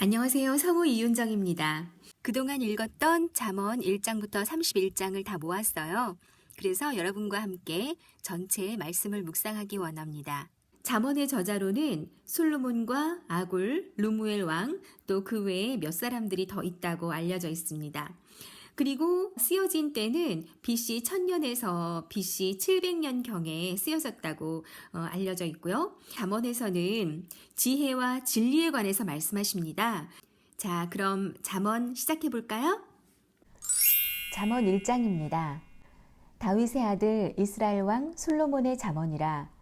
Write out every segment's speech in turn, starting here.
안녕하세요. 성우 이윤정입니다. 그동안 읽었던 잠언 1장부터 31장을 다 모았어요. 그래서 여러분과 함께 전체의 말씀을 묵상하기 원합니다. 잠언의 저자로는 솔로몬과 아굴, 루무엘 왕, 또 그 외에 몇 사람들이 더 있다고 알려져 있습니다. 그리고 쓰여진 때는 BC 1000년에서 BC 700년경에 쓰여졌다고 알려져 있고요. 잠언에서는 지혜와 진리에 관해서 말씀하십니다. 자, 그럼 잠언 시작해 볼까요? 잠언 1장입니다. 다윗의 아들 이스라엘 왕 솔로몬의 잠언이라.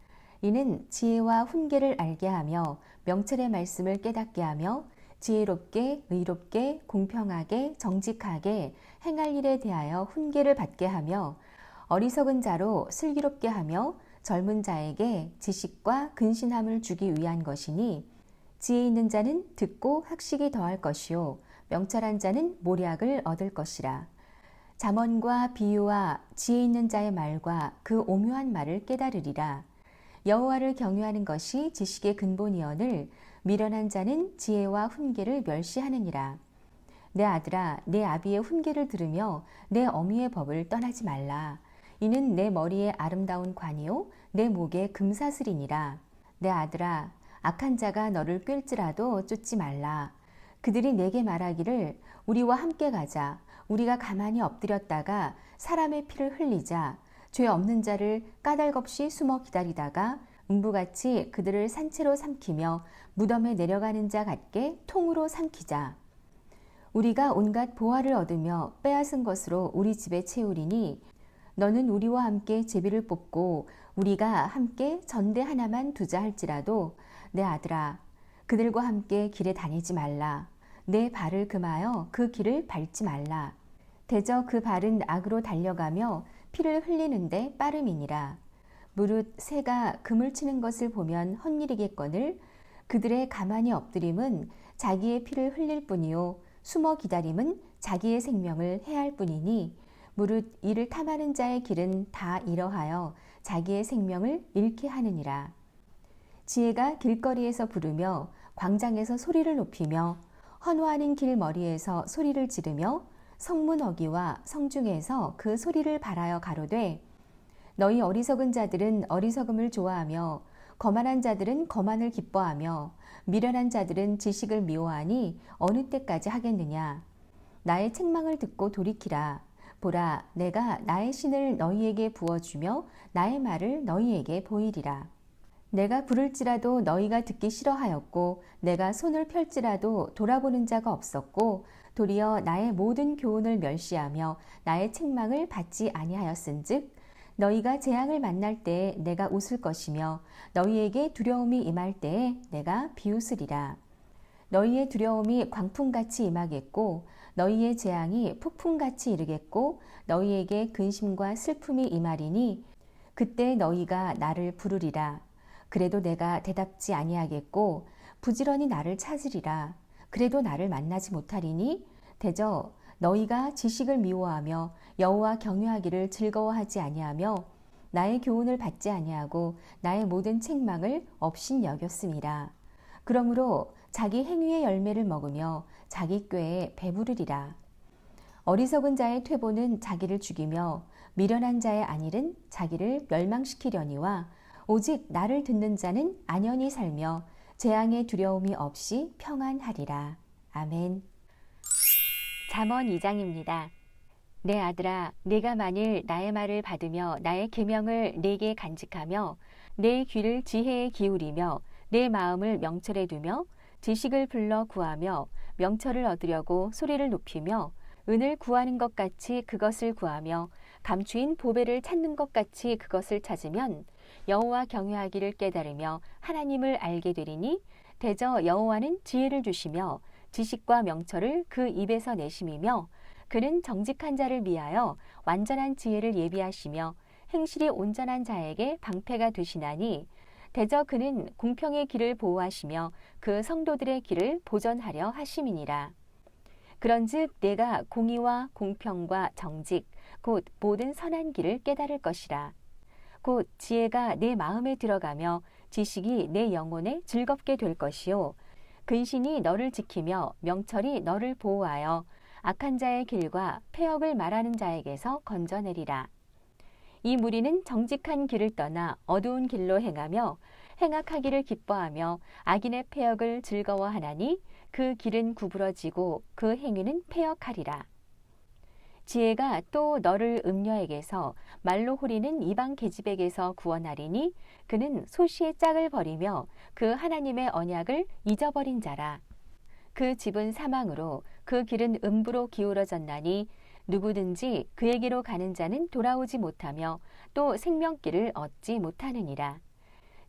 이는 지혜와 훈계를 알게 하며 명철의 말씀을 깨닫게 하며 지혜롭게, 의롭게, 공평하게, 정직하게 행할 일에 대하여 훈계를 받게 하며 어리석은 자로 슬기롭게 하며 젊은 자에게 지식과 근신함을 주기 위한 것이니 지혜 있는 자는 듣고 학식이 더할 것이요 명철한 자는 모략을 얻을 것이라. 잠언과 비유와 지혜 있는 자의 말과 그 오묘한 말을 깨달으리라. 여호와를 경유하는 것이 지식의 근본이언을 미련한 자는 지혜와 훈계를 멸시하느니라. 내 아들아, 내 아비의 훈계를 들으며 내 어미의 법을 떠나지 말라. 이는 내 머리에 아름다운 관이요 내 목에 금사슬이니라. 내 아들아, 악한 자가 너를 꿰을지라도 쫓지 말라. 그들이 내게 말하기를 우리와 함께 가자. 우리가 가만히 엎드렸다가 사람의 피를 흘리자. 죄 없는 자를 까닭없이 숨어 기다리다가 음부같이 그들을 산채로 삼키며 무덤에 내려가는 자 같게 통으로 삼키자. 우리가 온갖 보화를 얻으며 빼앗은 것으로 우리 집에 채우리니 너는 우리와 함께 제비를 뽑고 우리가 함께 전대 하나만 두자 할지라도 내 아들아, 그들과 함께 길에 다니지 말라. 내 발을 금하여 그 길을 밟지 말라. 대저 그 발은 악으로 달려가며 피를 흘리는데 빠름이니라. 무릇 새가 그물 치는 것을 보면 헛일이겠거늘 그들의 가만히 엎드림은 자기의 피를 흘릴 뿐이요 숨어 기다림은 자기의 생명을 해할 뿐이니 무릇 이를 탐하는 자의 길은 다 이러하여 자기의 생명을 잃게 하느니라. 지혜가 길거리에서 부르며 광장에서 소리를 높이며 헌화하는 길 머리에서 소리를 지르며 성문 어기와 성중에서 그 소리를 발하여 가로되 너희 어리석은 자들은 어리석음을 좋아하며 거만한 자들은 거만을 기뻐하며 미련한 자들은 지식을 미워하니 어느 때까지 하겠느냐. 나의 책망을 듣고 돌이키라. 보라, 내가 나의 신을 너희에게 부어주며 나의 말을 너희에게 보이리라. 내가 부를지라도 너희가 듣기 싫어하였고 내가 손을 펼지라도 돌아보는 자가 없었고 도리어 나의 모든 교훈을 멸시하며 나의 책망을 받지 아니하였은즉 너희가 재앙을 만날 때에 내가 웃을 것이며 너희에게 두려움이 임할 때에 내가 비웃으리라. 너희의 두려움이 광풍같이 임하겠고 너희의 재앙이 폭풍같이 이르겠고 너희에게 근심과 슬픔이 임하리니 그때 너희가 나를 부르리라. 그래도 내가 대답지 아니하겠고 부지런히 나를 찾으리라. 그래도 나를 만나지 못하리니 대저 너희가 지식을 미워하며 여호와 경외하기를 즐거워하지 아니하며 나의 교훈을 받지 아니하고 나의 모든 책망을 업신 여겼음이라. 그러므로 자기 행위의 열매를 먹으며 자기 꾀에 배부르리라. 어리석은 자의 퇴보는 자기를 죽이며 미련한 자의 안일은 자기를 멸망시키려니와 오직 나를 듣는 자는 안연히 살며 재앙의 두려움이 없이 평안하리라. 아멘. 잠언 2장입니다. 내 아들아, 네가 만일 나의 말을 받으며 나의 계명을 네게 간직하며 내 귀를 지혜에 기울이며 내 마음을 명철에 두며 지식을 불러 구하며 명철을 얻으려고 소리를 높이며 은을 구하는 것 같이 그것을 구하며 감추인 보배를 찾는 것 같이 그것을 찾으면 여호와 경외하기를 깨달으며 하나님을 알게 되리니 대저 여호와는 지혜를 주시며 지식과 명철을 그 입에서 내심이며 그는 정직한 자를 미하여 완전한 지혜를 예비하시며 행실이 온전한 자에게 방패가 되시나니 대저 그는 공평의 길을 보호하시며 그 성도들의 길을 보전하려 하심이니라. 그런즉 내가 공의와 공평과 정직 곧 모든 선한 길을 깨달을 것이라. 곧 지혜가 내 마음에 들어가며 지식이 내 영혼에 즐겁게 될 것이요 근신이 너를 지키며 명철이 너를 보호하여 악한 자의 길과 패역을 말하는 자에게서 건져내리라. 이 무리는 정직한 길을 떠나 어두운 길로 행하며 행악하기를 기뻐하며 악인의 패역을 즐거워하나니 그 길은 구부러지고 그 행위는 패역하리라. 지혜가 또 너를 음녀에게서 말로 호리는 이방 계집에게서 구원하리니 그는 소시의 짝을 버리며 그 하나님의 언약을 잊어버린 자라. 그 집은 사망으로 그 길은 음부로 기울어졌나니 누구든지 그에게로 가는 자는 돌아오지 못하며 또 생명길을 얻지 못하느니라.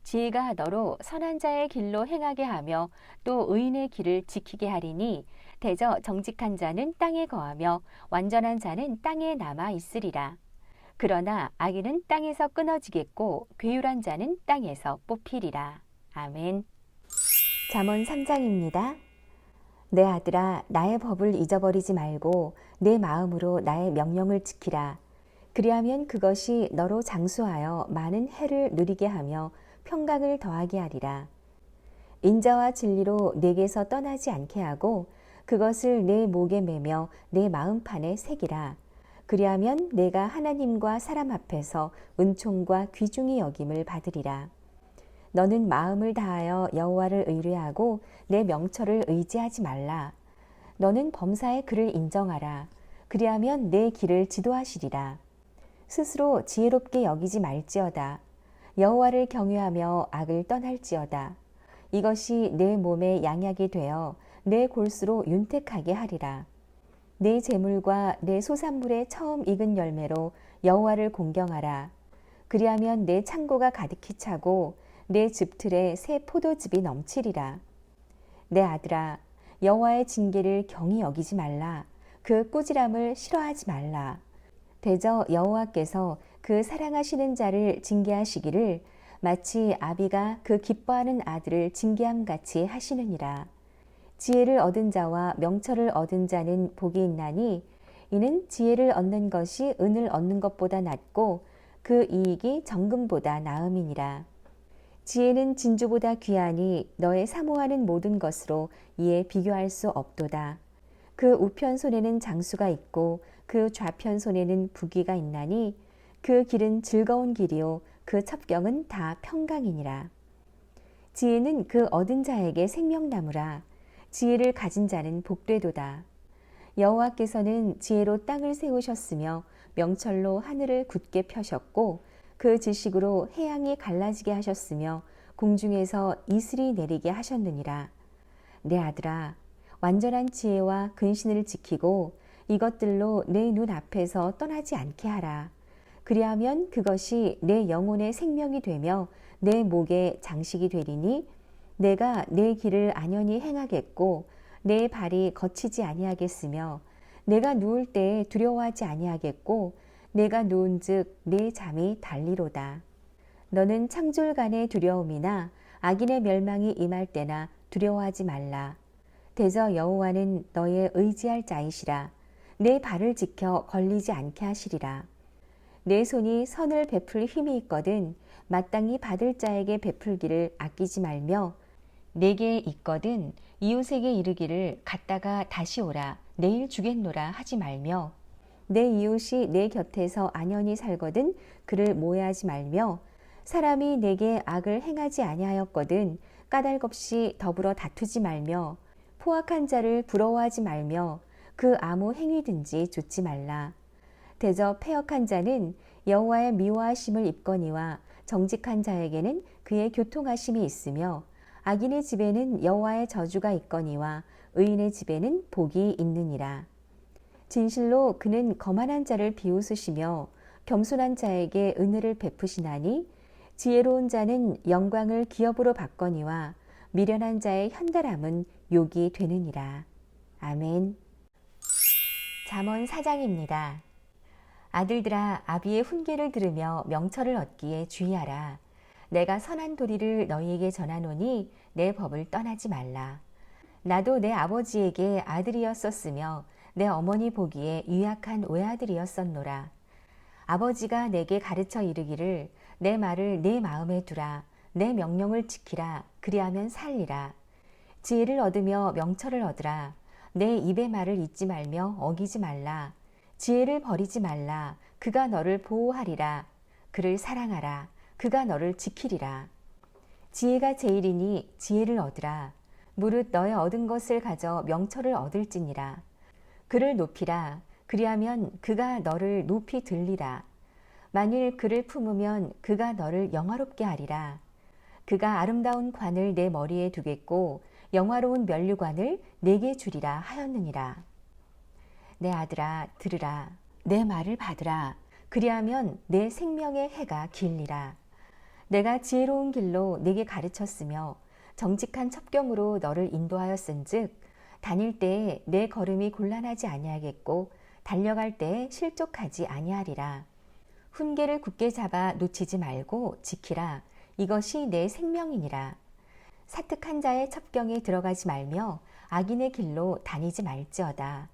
지혜가 너로 선한 자의 길로 행하게 하며 또 의인의 길을 지키게 하리니 대저 정직한 자는 땅에 거하며 완전한 자는 땅에 남아 있으리라. 그러나 악인은 땅에서 끊어지겠고 괴율한 자는 땅에서 뽑히리라. 아멘. 잠언 3장입니다. 내 아들아, 나의 법을 잊어버리지 말고 내 마음으로 나의 명령을 지키라. 그리하면 그것이 너로 장수하여 많은 해를 누리게 하며 평강을 더하게 하리라. 인자와 진리로 내게서 떠나지 않게 하고 그것을 내 목에 매며 내 마음판에 새기라. 그리하면 내가 하나님과 사람 앞에서 은총과 귀중히 여김을 받으리라. 너는 마음을 다하여 여호와를 의뢰하고 내 명철을 의지하지 말라. 너는 범사의 그를 인정하라. 그리하면 내 길을 지도하시리라. 스스로 지혜롭게 여기지 말지어다. 여호와를 경외하며 악을 떠날지어다. 이것이 내 몸에 양약이 되어 내 골수로 윤택하게 하리라. 내 재물과 내 소산물의 처음 익은 열매로 여호와를 공경하라. 그리하면 내 창고가 가득히 차고 내 즙틀에 새 포도즙이 넘치리라. 내 아들아, 여호와의 징계를 경히 여기지 말라. 그 꾸지람을 싫어하지 말라. 대저 여호와께서 그 사랑하시는 자를 징계하시기를 마치 아비가 그 기뻐하는 아들을 징계함 같이 하시느니라. 지혜를 얻은 자와 명철을 얻은 자는 복이 있나니 이는 지혜를 얻는 것이 은을 얻는 것보다 낫고 그 이익이 정금보다 나음이니라. 지혜는 진주보다 귀하니 너의 사모하는 모든 것으로 이에 비교할 수 없도다. 그 우편 손에는 장수가 있고 그 좌편 손에는 부귀가 있나니 그 길은 즐거운 길이요 그 첩경은 다 평강이니라. 지혜는 그 얻은 자에게 생명나무라. 지혜를 가진 자는 복되도다. 여호와께서는 지혜로 땅을 세우셨으며 명철로 하늘을 굳게 펴셨고 그 지식으로 해양이 갈라지게 하셨으며 공중에서 이슬이 내리게 하셨느니라. 내 아들아, 완전한 지혜와 근신을 지키고 이것들로 내 눈 앞에서 떠나지 않게 하라. 그리하면 그것이 내 영혼의 생명이 되며 내 목의 장식이 되리니 내가 내 길을 안연히 행하겠고 내 발이 거치지 아니하겠으며 내가 누울 때에 두려워하지 아니하겠고 내가 누운즉 내 잠이 달리로다. 너는 창졸간의 두려움이나 악인의 멸망이 임할 때나 두려워하지 말라. 대저 여호와는 너의 의지할 자이시라. 내 발을 지켜 걸리지 않게 하시리라. 내 손이 선을 베풀 힘이 있거든 마땅히 받을 자에게 베풀기를 아끼지 말며 내게 있거든 이웃에게 이르기를 갔다가 다시 오라 내일 주겠노라 하지 말며 내 이웃이 내 곁에서 안연히 살거든 그를 모해하지 말며 사람이 내게 악을 행하지 아니하였거든 까닭 없이 더불어 다투지 말며 포악한 자를 부러워하지 말며 그 아무 행위든지 좇지 말라. 대저 패역한 자는 여호와의 미워하심을 입거니와 정직한 자에게는 그의 교통하심이 있으며 악인의 집에는 여호와의 저주가 있거니와 의인의 집에는 복이 있느니라. 진실로 그는 거만한 자를 비웃으시며 겸손한 자에게 은혜를 베푸시나니 지혜로운 자는 영광을 기업으로 받거니와 미련한 자의 현달함은 욕이 되느니라. 아멘. 잠언 4장입니다. 아들들아, 아비의 훈계를 들으며 명철을 얻기에 주의하라. 내가 선한 도리를 너희에게 전하노니 내 법을 떠나지 말라. 나도 내 아버지에게 아들이었었으며 내 어머니 보기에 유약한 외아들이었었노라. 아버지가 내게 가르쳐 이르기를 내 말을 내 마음에 두라. 내 명령을 지키라. 그리하면 살리라. 지혜를 얻으며 명철을 얻으라. 내 입의 말을 잊지 말며 어기지 말라. 지혜를 버리지 말라. 그가 너를 보호하리라. 그를 사랑하라. 그가 너를 지키리라. 지혜가 제일이니 지혜를 얻으라. 무릇 너의 얻은 것을 가져 명철을 얻을지니라. 그를 높이라. 그리하면 그가 너를 높이 들리라. 만일 그를 품으면 그가 너를 영화롭게 하리라. 그가 아름다운 관을 내 머리에 두겠고 영화로운 면류관을 내게 주리라 하였느니라. 내 아들아 들으라. 내 말을 받으라. 그리하면 내 생명의 해가 길리라. 내가 지혜로운 길로 네게 가르쳤으며 정직한 첩경으로 너를 인도하였은즉 다닐 때에 내 걸음이 곤란하지 아니하겠고 달려갈 때에 실족하지 아니하리라. 훈계를 굳게 잡아 놓치지 말고 지키라. 이것이 내 생명이니라. 사특한 자의 첩경에 들어가지 말며 악인의 길로 다니지 말지어다.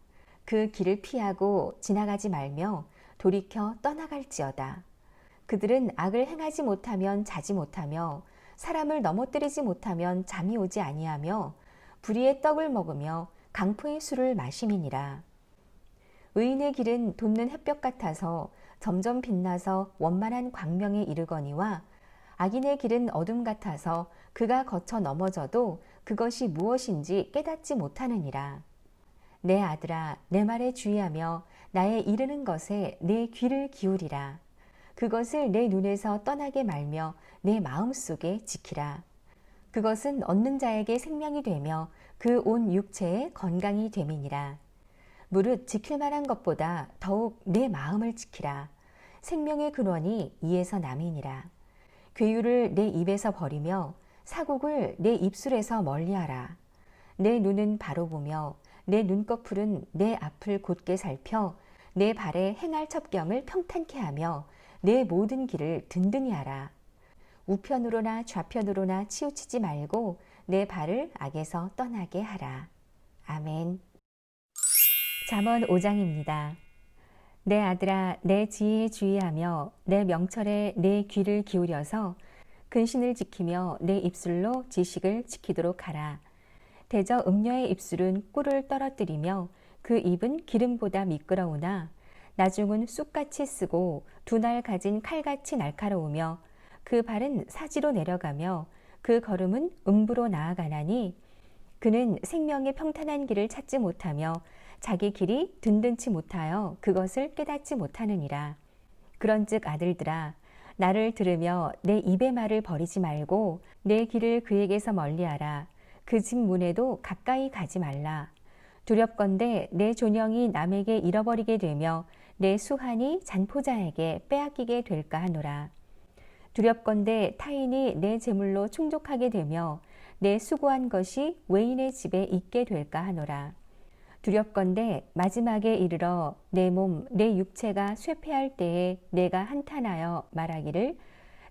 그 길을 피하고 지나가지 말며 돌이켜 떠나갈지어다. 그들은 악을 행하지 못하면 자지 못하며 사람을 넘어뜨리지 못하면 잠이 오지 아니하며 불의의 떡을 먹으며 강포의 술을 마심이니라. 의인의 길은 돋는 햇볕 같아서 점점 빛나서 원만한 광명에 이르거니와 악인의 길은 어둠 같아서 그가 거쳐 넘어져도 그것이 무엇인지 깨닫지 못하느니라. 내 아들아 내 말에 주의하며 나의 이르는 것에 내 귀를 기울이라. 그것을 내 눈에서 떠나게 말며 내 마음속에 지키라. 그것은 얻는 자에게 생명이 되며 그 온 육체에 건강이 됨이니라. 무릇 지킬 만한 것보다 더욱 내 마음을 지키라. 생명의 근원이 이에서 남이니라. 괴유를 내 입에서 버리며 사곡을 내 입술에서 멀리하라. 내 눈은 바로 보며 내 눈꺼풀은 내 앞을 곧게 살펴 내 발에 행할 첩경을 평탄케 하며 내 모든 길을 든든히 하라. 우편으로나 좌편으로나 치우치지 말고 내 발을 악에서 떠나게 하라. 아멘. 잠언 5장입니다. 내 아들아 내 지혜에 주의하며 내 명철에 내 귀를 기울여서 근신을 지키며 내 입술로 지식을 지키도록 하라. 대저 음녀의 입술은 꿀을 떨어뜨리며 그 입은 기름보다 미끄러우나 나중은 쑥같이 쓰고 두 날 가진 칼같이 날카로우며 그 발은 사지로 내려가며 그 걸음은 음부로 나아가나니 그는 생명의 평탄한 길을 찾지 못하며 자기 길이 든든치 못하여 그것을 깨닫지 못하느니라. 그런즉 아들들아 나를 들으며 내 입의 말을 버리지 말고 내 길을 그에게서 멀리하라. 그 집 문에도 가까이 가지 말라. 두렵건대 내 존영이 남에게 잃어버리게 되며 내 수한이 잔포자에게 빼앗기게 될까 하노라. 두렵건대 타인이 내 재물로 충족하게 되며 내 수고한 것이 외인의 집에 있게 될까 하노라. 두렵건대 마지막에 이르러 내 몸, 내 육체가 쇠폐할 때에 내가 한탄하여 말하기를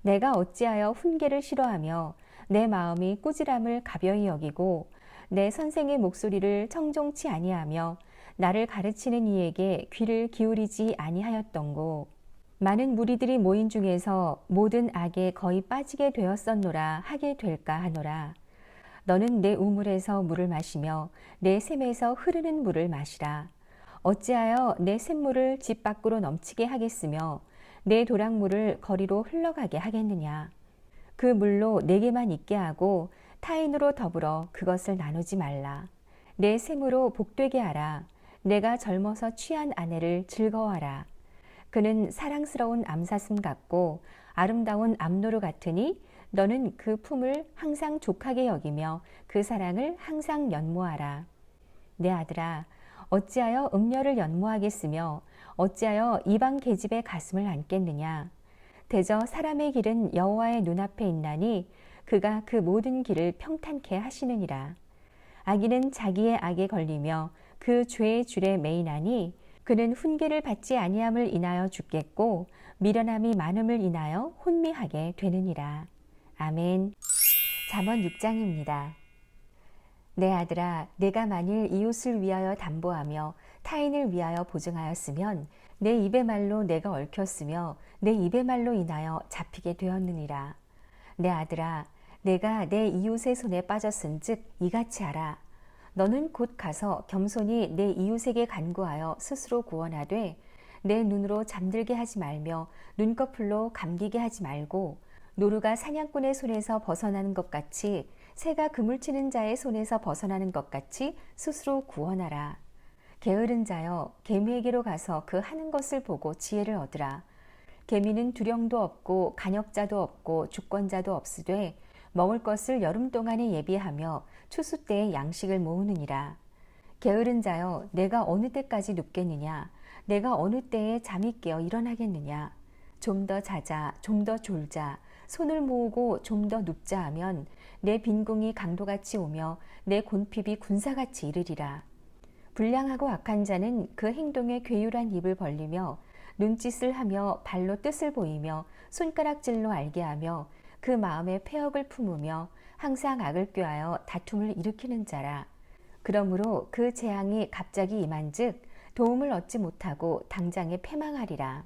내가 어찌하여 훈계를 싫어하며 내 마음이 꾸지람을 가벼이 여기고 내 선생의 목소리를 청종치 아니하며 나를 가르치는 이에게 귀를 기울이지 아니하였던고. 많은 무리들이 모인 중에서 모든 악에 거의 빠지게 되었었노라 하게 될까 하노라. 너는 내 우물에서 물을 마시며 내 샘에서 흐르는 물을 마시라. 어찌하여 내 샘물을 집 밖으로 넘치게 하겠으며 내 도랑물을 거리로 흘러가게 하겠느냐. 그 물로 내게만 있게 하고 타인으로 더불어 그것을 나누지 말라. 내 샘으로 복되게 하라. 내가 젊어서 취한 아내를 즐거워하라. 그는 사랑스러운 암사슴 같고 아름다운 암노루 같으니 너는 그 품을 항상 족하게 여기며 그 사랑을 항상 연모하라. 내 아들아 어찌하여 음녀를 연모하겠으며 어찌하여 이방 계집의 가슴을 안겠느냐. 대저 사람의 길은 여호와의 눈앞에 있나니 그가 그 모든 길을 평탄케 하시느니라. 악인은 자기의 악에 걸리며 그 죄의 줄에 매이나니 그는 훈계를 받지 아니함을 인하여 죽겠고 미련함이 많음을 인하여 혼미하게 되느니라. 아멘. 잠언 6장입니다. 내 아들아 내가 만일 이웃을 위하여 담보하며 타인을 위하여 보증하였으면 내 입의 말로 내가 얽혔으며 내 입의 말로 인하여 잡히게 되었느니라. 내 아들아 내가 내 이웃의 손에 빠졌은즉 이같이 하라. 너는 곧 가서 겸손히 내 이웃에게 간구하여 스스로 구원하되 내 눈으로 잠들게 하지 말며 눈꺼풀로 감기게 하지 말고 노루가 사냥꾼의 손에서 벗어나는 것 같이 새가 그물 치는 자의 손에서 벗어나는 것 같이 스스로 구원하라. 게으른 자여 개미에게로 가서 그 하는 것을 보고 지혜를 얻으라. 개미는 두령도 없고 간역자도 없고 주권자도 없으되 먹을 것을 여름 동안에 예비하며 추수 때에 양식을 모으느니라. 게으른 자여 내가 어느 때까지 눕겠느냐. 내가 어느 때에 잠이 깨어 일어나겠느냐. 좀 더 자자, 좀 더 졸자, 손을 모으고 좀 더 눕자 하면 내 빈궁이 강도같이 오며 내 곤핍이 군사같이 이르리라. 불량하고 악한 자는 그 행동에 괴유란 입을 벌리며 눈짓을 하며 발로 뜻을 보이며 손가락질로 알게 하며 그 마음에 패역을 품으며 항상 악을 꾀하여 다툼을 일으키는 자라. 그러므로 그 재앙이 갑자기 임한즉 도움을 얻지 못하고 당장에 패망하리라.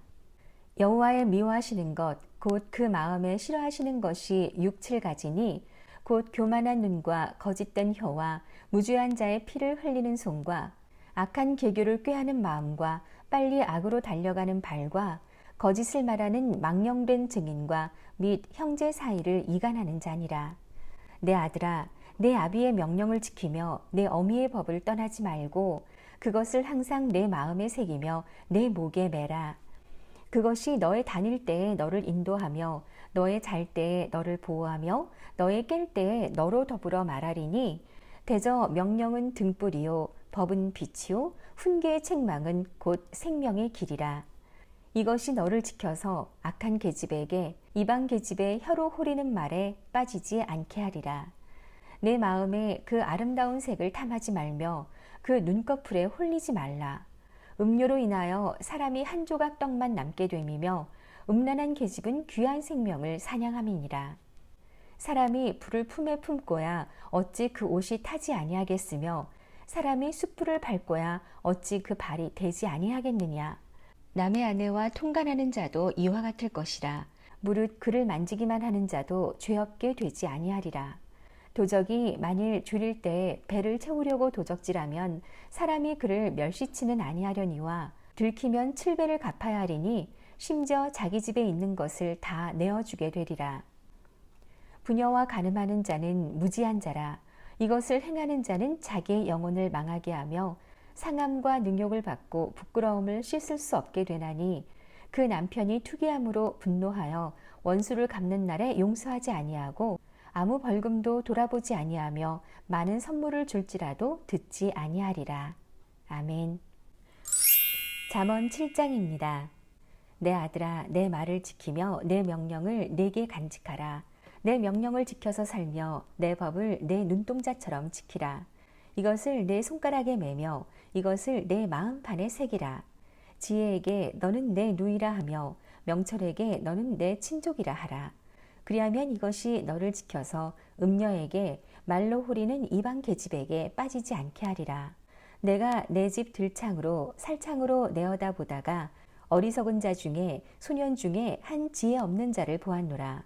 여호와의 미워하시는 것 곧 그 마음에 싫어하시는 것이 6, 7가지니 곧 교만한 눈과 거짓된 혀와 무죄한 자의 피를 흘리는 손과 악한 계교를 꾀하는 마음과 빨리 악으로 달려가는 발과 거짓을 말하는 망령된 증인과 및 형제 사이를 이간하는 자니라. 내 아들아, 내 아비의 명령을 지키며 내 어미의 법을 떠나지 말고 그것을 항상 내 마음에 새기며 내 목에 매라. 그것이 너의 다닐 때에 너를 인도하며 너의 잘 때에 너를 보호하며 너의 깰 때에 너로 더불어 말하리니 대저 명령은 등불이요 법은 빛이요 훈계의 책망은 곧 생명의 길이라. 이것이 너를 지켜서 악한 계집에게 이방 계집의 혀로 호리는 말에 빠지지 않게 하리라. 내 마음에 그 아름다운 색을 탐하지 말며 그 눈꺼풀에 홀리지 말라. 음료로 인하여 사람이 한 조각 떡만 남게 됨이며 음란한 계집은 귀한 생명을 사냥함이니라. 사람이 불을 품에 품고야 어찌 그 옷이 타지 아니하겠으며 사람이 숯불을 밟고야 어찌 그 발이 되지 아니하겠느냐. 남의 아내와 통간하는 자도 이와 같을 것이라. 무릇 그를 만지기만 하는 자도 죄 없게 되지 아니하리라. 도적이 만일 줄일 때에 배를 채우려고 도적질하면 사람이 그를 멸시치는 아니하려니와 들키면 7배를 갚아야 하리니 심지어 자기 집에 있는 것을 다 내어주게 되리라. 부녀와 간음하는 자는 무지한 자라. 이것을 행하는 자는 자기의 영혼을 망하게 하며 상함과 능욕을 받고 부끄러움을 씻을 수 없게 되나니 그 남편이 투기함으로 분노하여 원수를 갚는 날에 용서하지 아니하고 아무 벌금도 돌아보지 아니하며 많은 선물을 줄지라도 듣지 아니하리라. 아멘. 잠언 7장입니다. 내 아들아, 내 말을 지키며 내 명령을 내게 간직하라. 내 명령을 지켜서 살며 내 법을 내 눈동자처럼 지키라. 이것을 내 손가락에 매며 이것을 내 마음판에 새기라. 지혜에게 너는 내 누이라 하며 명철에게 너는 내 친족이라 하라. 그리하면 이것이 너를 지켜서 음녀에게 말로 호리는 이방 계집에게 빠지지 않게 하리라. 내가 내 집 들창으로 살창으로 내어다 보다가 어리석은 자 중에 소년 중에 한 지혜 없는 자를 보았노라.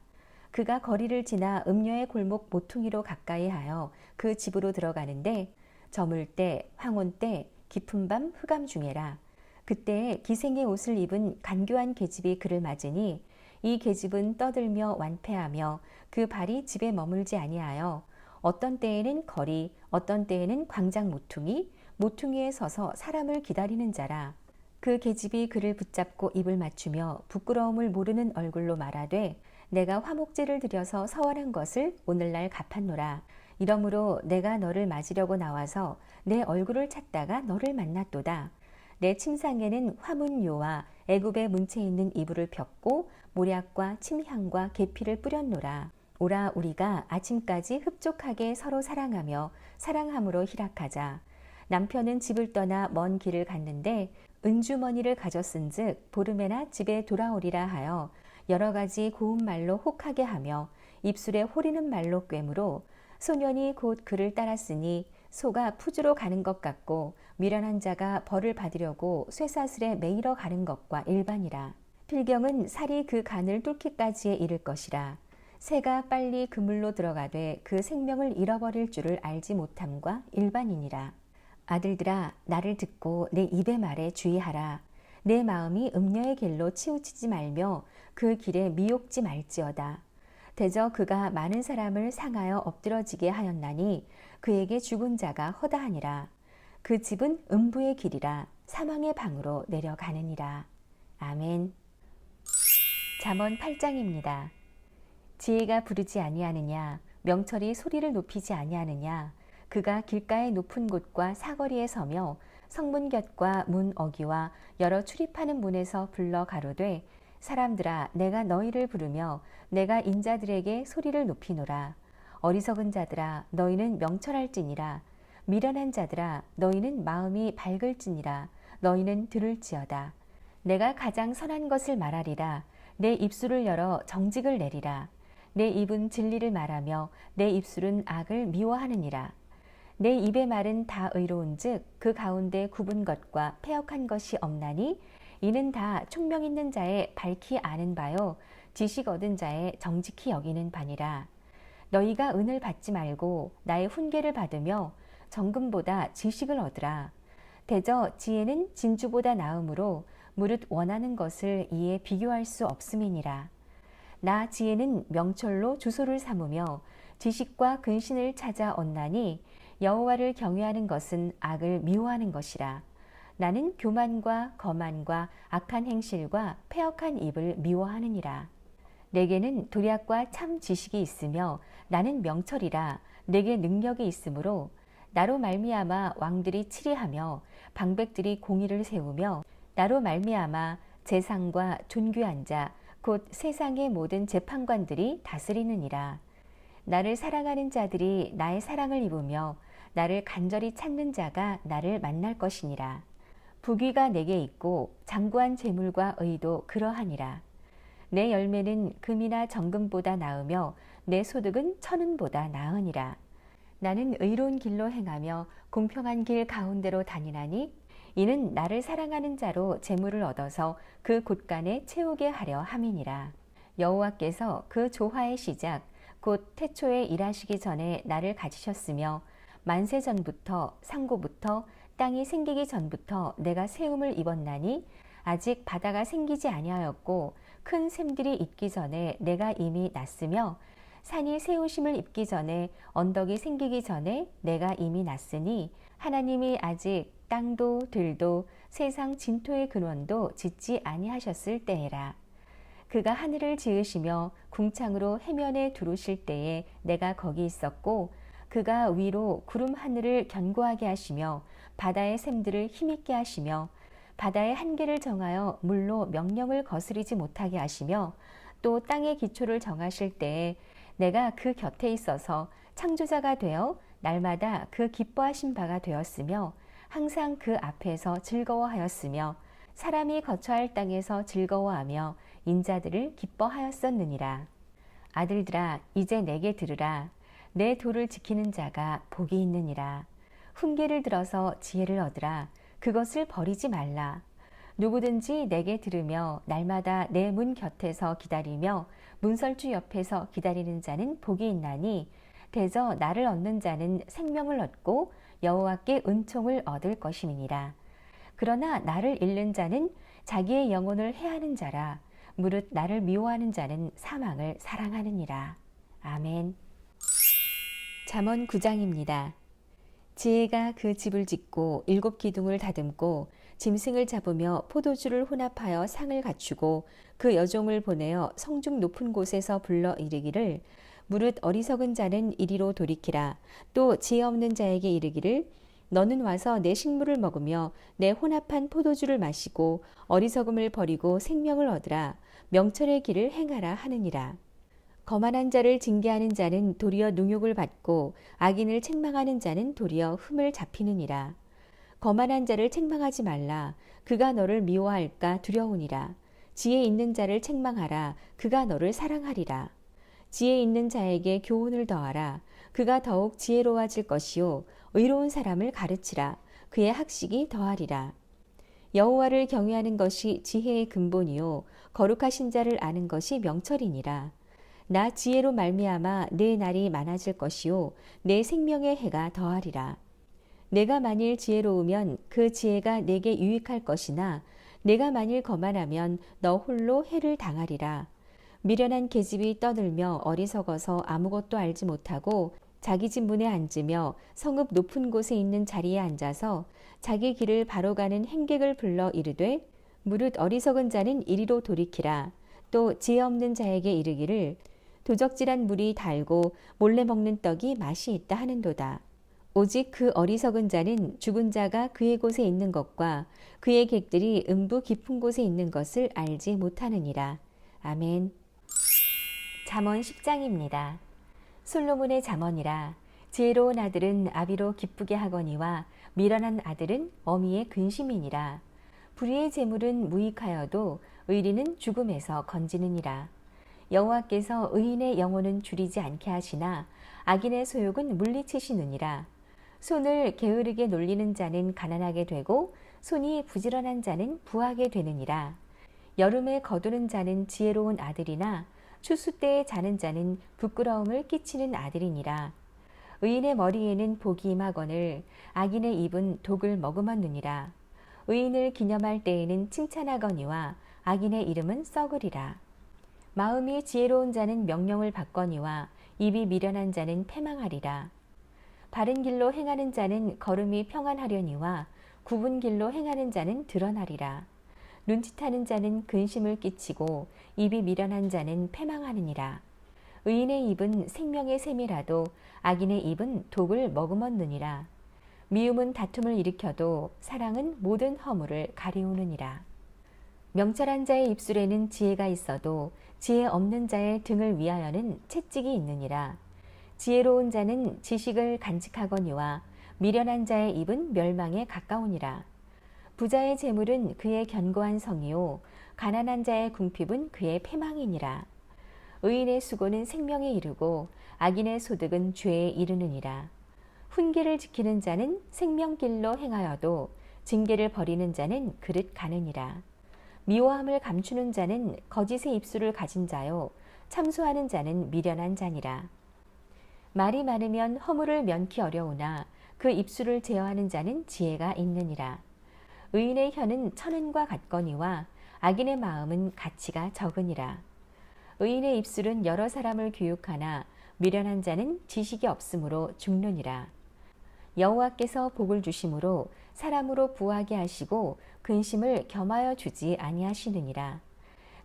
그가 거리를 지나 음녀의 골목 모퉁이로 가까이 하여 그 집으로 들어가는데 저물 때 황혼 때 깊은 밤 흑암 중에라. 그때에 기생의 옷을 입은 간교한 계집이 그를 맞으니 이 계집은 떠들며 완패하며 그 발이 집에 머물지 아니하여 어떤 때에는 거리, 어떤 때에는 광장 모퉁이, 모퉁이에 서서 사람을 기다리는 자라. 그 계집이 그를 붙잡고 입을 맞추며 부끄러움을 모르는 얼굴로 말하되 내가 화목제를 드려서 서원한 것을 오늘날 갚았노라. 이러므로 내가 너를 맞으려고 나와서 내 얼굴을 찾다가 너를 만났도다. 내 침상에는 화문요와 애굽의 문채 있는 이불을 폈고 모략과 침향과 계피를 뿌렸노라. 오라 우리가 아침까지 흡족하게 서로 사랑하며 사랑함으로 희락하자. 남편은 집을 떠나 먼 길을 갔는데 은주머니를 가졌은즉 보름에나 집에 돌아오리라 하여 여러 가지 고운 말로 혹하게 하며 입술에 호리는 말로 꿰므로 소년이 곧 그를 따랐으니 소가 푸주로 가는 것 같고 미련한 자가 벌을 받으려고 쇠사슬에 매이러 가는 것과 일반이라. 필경은 살이 그 간을 뚫기까지에 이를 것이라. 새가 빨리 그물로 들어가되 그 생명을 잃어버릴 줄을 알지 못함과 일반이니라. 아들들아, 나를 듣고 내 입의 말에 주의하라. 내 마음이 음녀의 길로 치우치지 말며 그 길에 미혹지 말지어다. 대저 그가 많은 사람을 상하여 엎드러지게 하였나니 그에게 죽은 자가 허다하니라. 그 집은 음부의 길이라 사망의 방으로 내려가느니라. 아멘. 잠언 8장입니다. 지혜가 부르지 아니하느냐, 명철이 소리를 높이지 아니하느냐. 그가 길가의 높은 곳과 사거리에 서며 성문 곁과 문 어기와 여러 출입하는 문에서 불러 가로되, 사람들아, 내가 너희를 부르며 내가 인자들에게 소리를 높이노라. 어리석은 자들아, 너희는 명철할지니라. 미련한 자들아, 너희는 마음이 밝을지니라. 너희는 들을지어다. 내가 가장 선한 것을 말하리라. 내 입술을 열어 정직을 내리라. 내 입은 진리를 말하며 내 입술은 악을 미워하느니라. 내 입의 말은 다 의로운즉 그 가운데 굽은 것과 패역한 것이 없나니 이는 다 총명 있는 자의 밝히 아는 바요 지식 얻은 자의 정직히 여기는 바니라. 너희가 은을 받지 말고 나의 훈계를 받으며 정금보다 지식을 얻으라. 대저 지혜는 진주보다 나음으로 무릇 원하는 것을 이에 비교할 수 없음이니라. 나 지혜는 명철로 주소를 삼으며 지식과 근신을 찾아 얻나니 여호와를 경외하는 것은 악을 미워하는 것이라. 나는 교만과 거만과 악한 행실과 패역한 입을 미워하느니라. 내게는 도략과 참 지식이 있으며 나는 명철이라. 내게 능력이 있으므로 나로 말미암아 왕들이 치리하며 방백들이 공의를 세우며 나로 말미암아 재상과 존귀한 자 곧 세상의 모든 재판관들이 다스리느니라. 나를 사랑하는 자들이 나의 사랑을 입으며 나를 간절히 찾는 자가 나를 만날 것이니라. 부귀가 내게 있고 장구한 재물과 의도 그러하니라. 내 열매는 금이나 정금보다 나으며 내 소득은 천은보다 나으니라. 나는 의로운 길로 행하며 공평한 길 가운데로 다니나니 이는 나를 사랑하는 자로 재물을 얻어서 그 곳간에 채우게 하려 함이니라. 여호와께서 그 조화의 시작 곧 태초에 일하시기 전에 나를 가지셨으며 만세 전부터 상고부터 땅이 생기기 전부터 내가 세움을 입었나니 아직 바다가 생기지 아니하였고 큰 샘들이 있기 전에 내가 이미 났으며 산이 세우심을 입기 전에 언덕이 생기기 전에 내가 이미 났으니 하나님이 아직 땅도 들도 세상 진토의 근원도 짓지 아니하셨을 때에라. 그가 하늘을 지으시며 궁창으로 해면에 두르실 때에 내가 거기 있었고 그가 위로 구름 하늘을 견고하게 하시며 바다의 샘들을 힘있게 하시며 바다의 한계를 정하여 물로 명령을 거스리지 못하게 하시며 또 땅의 기초를 정하실 때에 내가 그 곁에 있어서 창조자가 되어 날마다 그 기뻐하신 바가 되었으며 항상 그 앞에서 즐거워하였으며 사람이 거처할 땅에서 즐거워하며 인자들을 기뻐하였었느니라. 아들들아, 이제 내게 들으라. 내 도를 지키는 자가 복이 있느니라. 훈계를 들어서 지혜를 얻으라. 그것을 버리지 말라. 누구든지 내게 들으며 날마다 내 문 곁에서 기다리며 문설주 옆에서 기다리는 자는 복이 있나니 대저 나를 얻는 자는 생명을 얻고 여호와께 은총을 얻을 것임이니라. 그러나 나를 잃는 자는 자기의 영혼을 해하는 자라. 무릇 나를 미워하는 자는 사망을 사랑하느니라. 아멘. 잠언 9장입니다. 지혜가 그 집을 짓고 7 기둥을 다듬고 짐승을 잡으며 포도주를 혼합하여 상을 갖추고 그 여종을 보내어 성중 높은 곳에서 불러 이르기를 무릇 어리석은 자는 이리로 돌이키라. 또 지혜 없는 자에게 이르기를 너는 와서 내 식물을 먹으며 내 혼합한 포도주를 마시고 어리석음을 버리고 생명을 얻으라. 명철의 길을 행하라 하느니라. 거만한 자를 징계하는 자는 도리어 능욕을 받고 악인을 책망하는 자는 도리어 흠을 잡히느니라. 거만한 자를 책망하지 말라. 그가 너를 미워할까 두려우니라. 지혜 있는 자를 책망하라. 그가 너를 사랑하리라. 지혜 있는 자에게 교훈을 더하라. 그가 더욱 지혜로워질 것이요 의로운 사람을 가르치라. 그의 학식이 더하리라. 여호와를 경외하는 것이 지혜의 근본이요 거룩하신 자를 아는 것이 명철이니라. 나 지혜로 말미암아 내 날이 많아질 것이요 내 생명의 해가 더하리라. 내가 만일 지혜로우면 그 지혜가 내게 유익할 것이나 내가 만일 거만하면 너 홀로 해를 당하리라. 미련한 계집이 떠들며 어리석어서 아무것도 알지 못하고 자기 집 문에 앉으며 성읍 높은 곳에 있는 자리에 앉아서 자기 길을 바로 가는 행객을 불러 이르되 무릇 어리석은 자는 이리로 돌이키라. 또 지혜 없는 자에게 이르기를 도적질한 물이 달고 몰래 먹는 떡이 맛이 있다 하는도다. 오직 그 어리석은 자는 죽은 자가 그의 곳에 있는 것과 그의 객들이 음부 깊은 곳에 있는 것을 알지 못하느니라. 아멘. 잠언 10장입니다. 솔로몬의 잠언이라. 지혜로운 아들은 아비로 기쁘게 하거니와 미련한 아들은 어미의 근심이니라. 불의의 재물은 무익하여도 의리는 죽음에서 건지느니라. 여호와께서 의인의 영혼은 줄이지 않게 하시나 악인의 소욕은 물리치시느니라. 손을 게으르게 놀리는 자는 가난하게 되고 손이 부지런한 자는 부하게 되느니라. 여름에 거두는 자는 지혜로운 아들이나 추수 때에 자는 자는 부끄러움을 끼치는 아들이니라. 의인의 머리에는 복이 임하거늘 악인의 입은 독을 머금었느니라. 의인을 기념할 때에는 칭찬하거니와 악인의 이름은 썩으리라. 마음이 지혜로운 자는 명령을 받거니와 입이 미련한 자는 패망하리라. 바른 길로 행하는 자는 걸음이 평안하려니와 굽은 길로 행하는 자는 드러나리라. 눈짓하는 자는 근심을 끼치고 입이 미련한 자는 패망하느니라. 의인의 입은 생명의 샘이라도 악인의 입은 독을 머금었느니라. 미움은 다툼을 일으켜도 사랑은 모든 허물을 가리우느니라. 명철한 자의 입술에는 지혜가 있어도 지혜 없는 자의 등을 위하여는 채찍이 있느니라. 지혜로운 자는 지식을 간직하거니와 미련한 자의 입은 멸망에 가까우니라. 부자의 재물은 그의 견고한 성이요 가난한 자의 궁핍은 그의 패망이니라. 의인의 수고는 생명에 이르고 악인의 소득은 죄에 이르느니라. 훈계를 지키는 자는 생명길로 행하여도 징계를 버리는 자는 그릇 가느니라. 미워함을 감추는 자는 거짓의 입술을 가진 자요 참소하는 자는 미련한 자니라. 말이 많으면 허물을 면키 어려우나 그 입술을 제어하는 자는 지혜가 있느니라. 의인의 혀는 천은과 같거니와 악인의 마음은 가치가 적으니라. 의인의 입술은 여러 사람을 교육하나 미련한 자는 지식이 없으므로 죽느니라. 여호와께서 복을 주심으로 사람으로 부하게 하시고 근심을 겸하여 주지 아니하시느니라.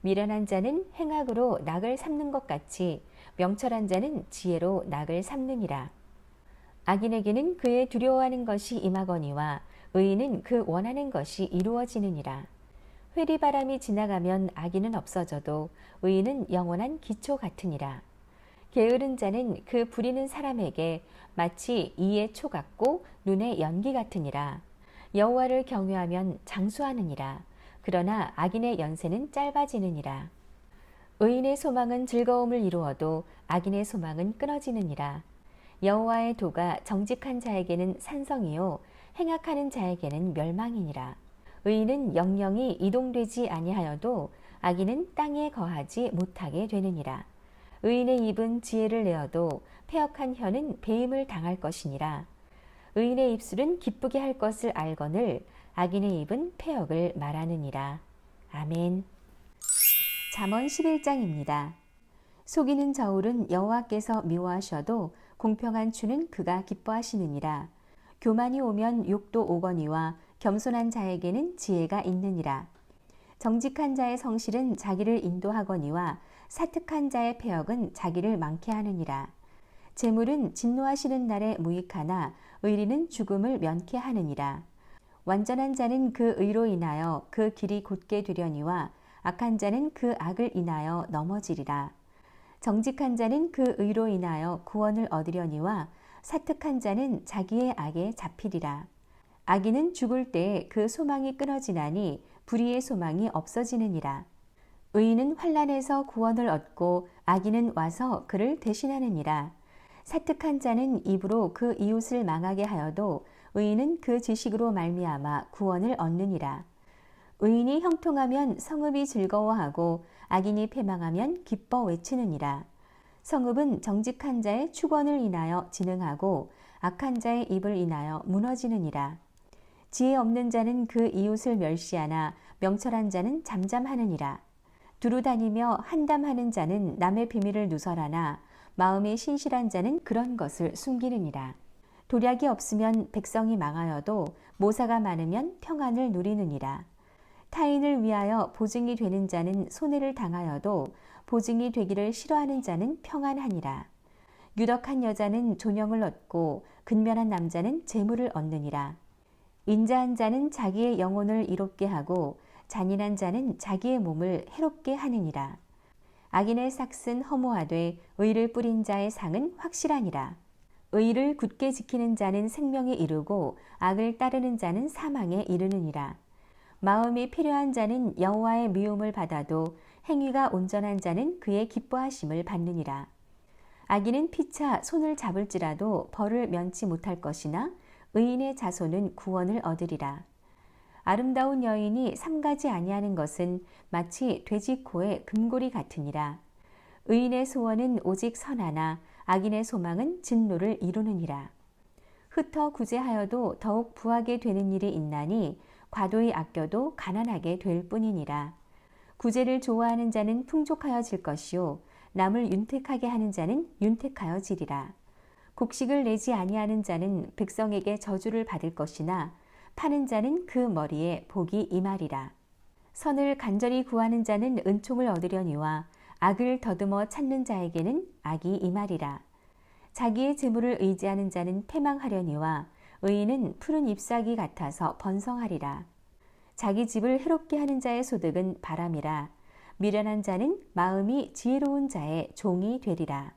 미련한 자는 행악으로 낙을 삼는 것 같이 명철한 자는 지혜로 낙을 삼느니라. 악인에게는 그의 두려워하는 것이 임하거니와 의인은 그 원하는 것이 이루어지느니라. 회리바람이 지나가면 악인은 없어져도 의인은 영원한 기초 같으니라. 게으른 자는 그 부리는 사람에게 마치 이의 초 같고 눈의 연기 같으니라. 여호와를 경외하면 장수하느니라. 그러나 악인의 연세는 짧아지느니라. 의인의 소망은 즐거움을 이루어도 악인의 소망은 끊어지느니라. 여호와의 도가 정직한 자에게는 산성이요 행악하는 자에게는 멸망이니라. 의인은 영영이 이동되지 아니하여도 악인은 땅에 거하지 못하게 되느니라. 의인의 입은 지혜를 내어도 패역한 혀는 배임을 당할 것이니라. 의인의 입술은 기쁘게 할 것을 알거늘 악인의 입은 패역을 말하느니라. 아멘. 잠언 11장입니다. 속이는 저울은 여호와께서 미워하셔도 공평한 추는 그가 기뻐하시느니라. 교만이 오면 욕도 오거니와 겸손한 자에게는 지혜가 있느니라. 정직한 자의 성실은 자기를 인도하거니와 사특한 자의 패역은 자기를 망케 하느니라. 재물은 진노하시는 날에 무익하나 의리는 죽음을 면케 하느니라. 완전한 자는 그 의로 인하여 그 길이 곧게 되려니와 악한 자는 그 악을 인하여 넘어지리라. 정직한 자는 그 의로 인하여 구원을 얻으려니와 사특한 자는 자기의 악에 잡히리라. 악인은 죽을 때에 그 소망이 끊어지나니 불의의 소망이 없어지느니라. 의인은 환난에서 구원을 얻고 악인은 와서 그를 대신하느니라. 사특한 자는 입으로 그 이웃을 망하게 하여도 의인은 그 지식으로 말미암아 구원을 얻느니라. 의인이 형통하면 성읍이 즐거워하고 악인이 패망하면 기뻐 외치느니라. 성읍은 정직한 자의 축원을 인하여 진흥하고 악한 자의 입을 인하여 무너지느니라. 지혜 없는 자는 그 이웃을 멸시하나 명철한 자는 잠잠하느니라. 두루 다니며 한담하는 자는 남의 비밀을 누설하나 마음이 신실한 자는 그런 것을 숨기느니라. 도략이 없으면 백성이 망하여도 모사가 많으면 평안을 누리느니라. 타인을 위하여 보증이 되는 자는 손해를 당하여도 보증이 되기를 싫어하는 자는 평안하니라. 유덕한 여자는 존영을 얻고 근면한 남자는 재물을 얻느니라. 인자한 자는 자기의 영혼을 이롭게 하고 잔인한 자는 자기의 몸을 해롭게 하느니라. 악인의 삭은 허무하되 의를 뿌린 자의 상은 확실하니라. 의를 굳게 지키는 자는 생명에 이르고 악을 따르는 자는 사망에 이르느니라. 마음이 필요한 자는 여호와의 미움을 받아도 행위가 온전한 자는 그의 기뻐하심을 받느니라. 악인은 피차 손을 잡을지라도 벌을 면치 못할 것이나 의인의 자손은 구원을 얻으리라. 아름다운 여인이 삼가지 아니하는 것은 마치 돼지 코의 금고리 같으니라. 의인의 소원은 오직 선하나 악인의 소망은 진노를 이루느니라. 흩어 구제하여도 더욱 부하게 되는 일이 있나니 과도히 아껴도 가난하게 될 뿐이니라. 구제를 좋아하는 자는 풍족하여질 것이요 남을 윤택하게 하는 자는 윤택하여지리라. 곡식을 내지 아니하는 자는 백성에게 저주를 받을 것이나 파는 자는 그 머리에 복이 임하리라. 선을 간절히 구하는 자는 은총을 얻으려니와 악을 더듬어 찾는 자에게는 악이 임하리라. 자기의 재물을 의지하는 자는 패망하려니와 의인은 푸른 잎사귀 같아서 번성하리라. 자기 집을 해롭게 하는 자의 소득은 바람이라. 미련한 자는 마음이 지혜로운 자의 종이 되리라.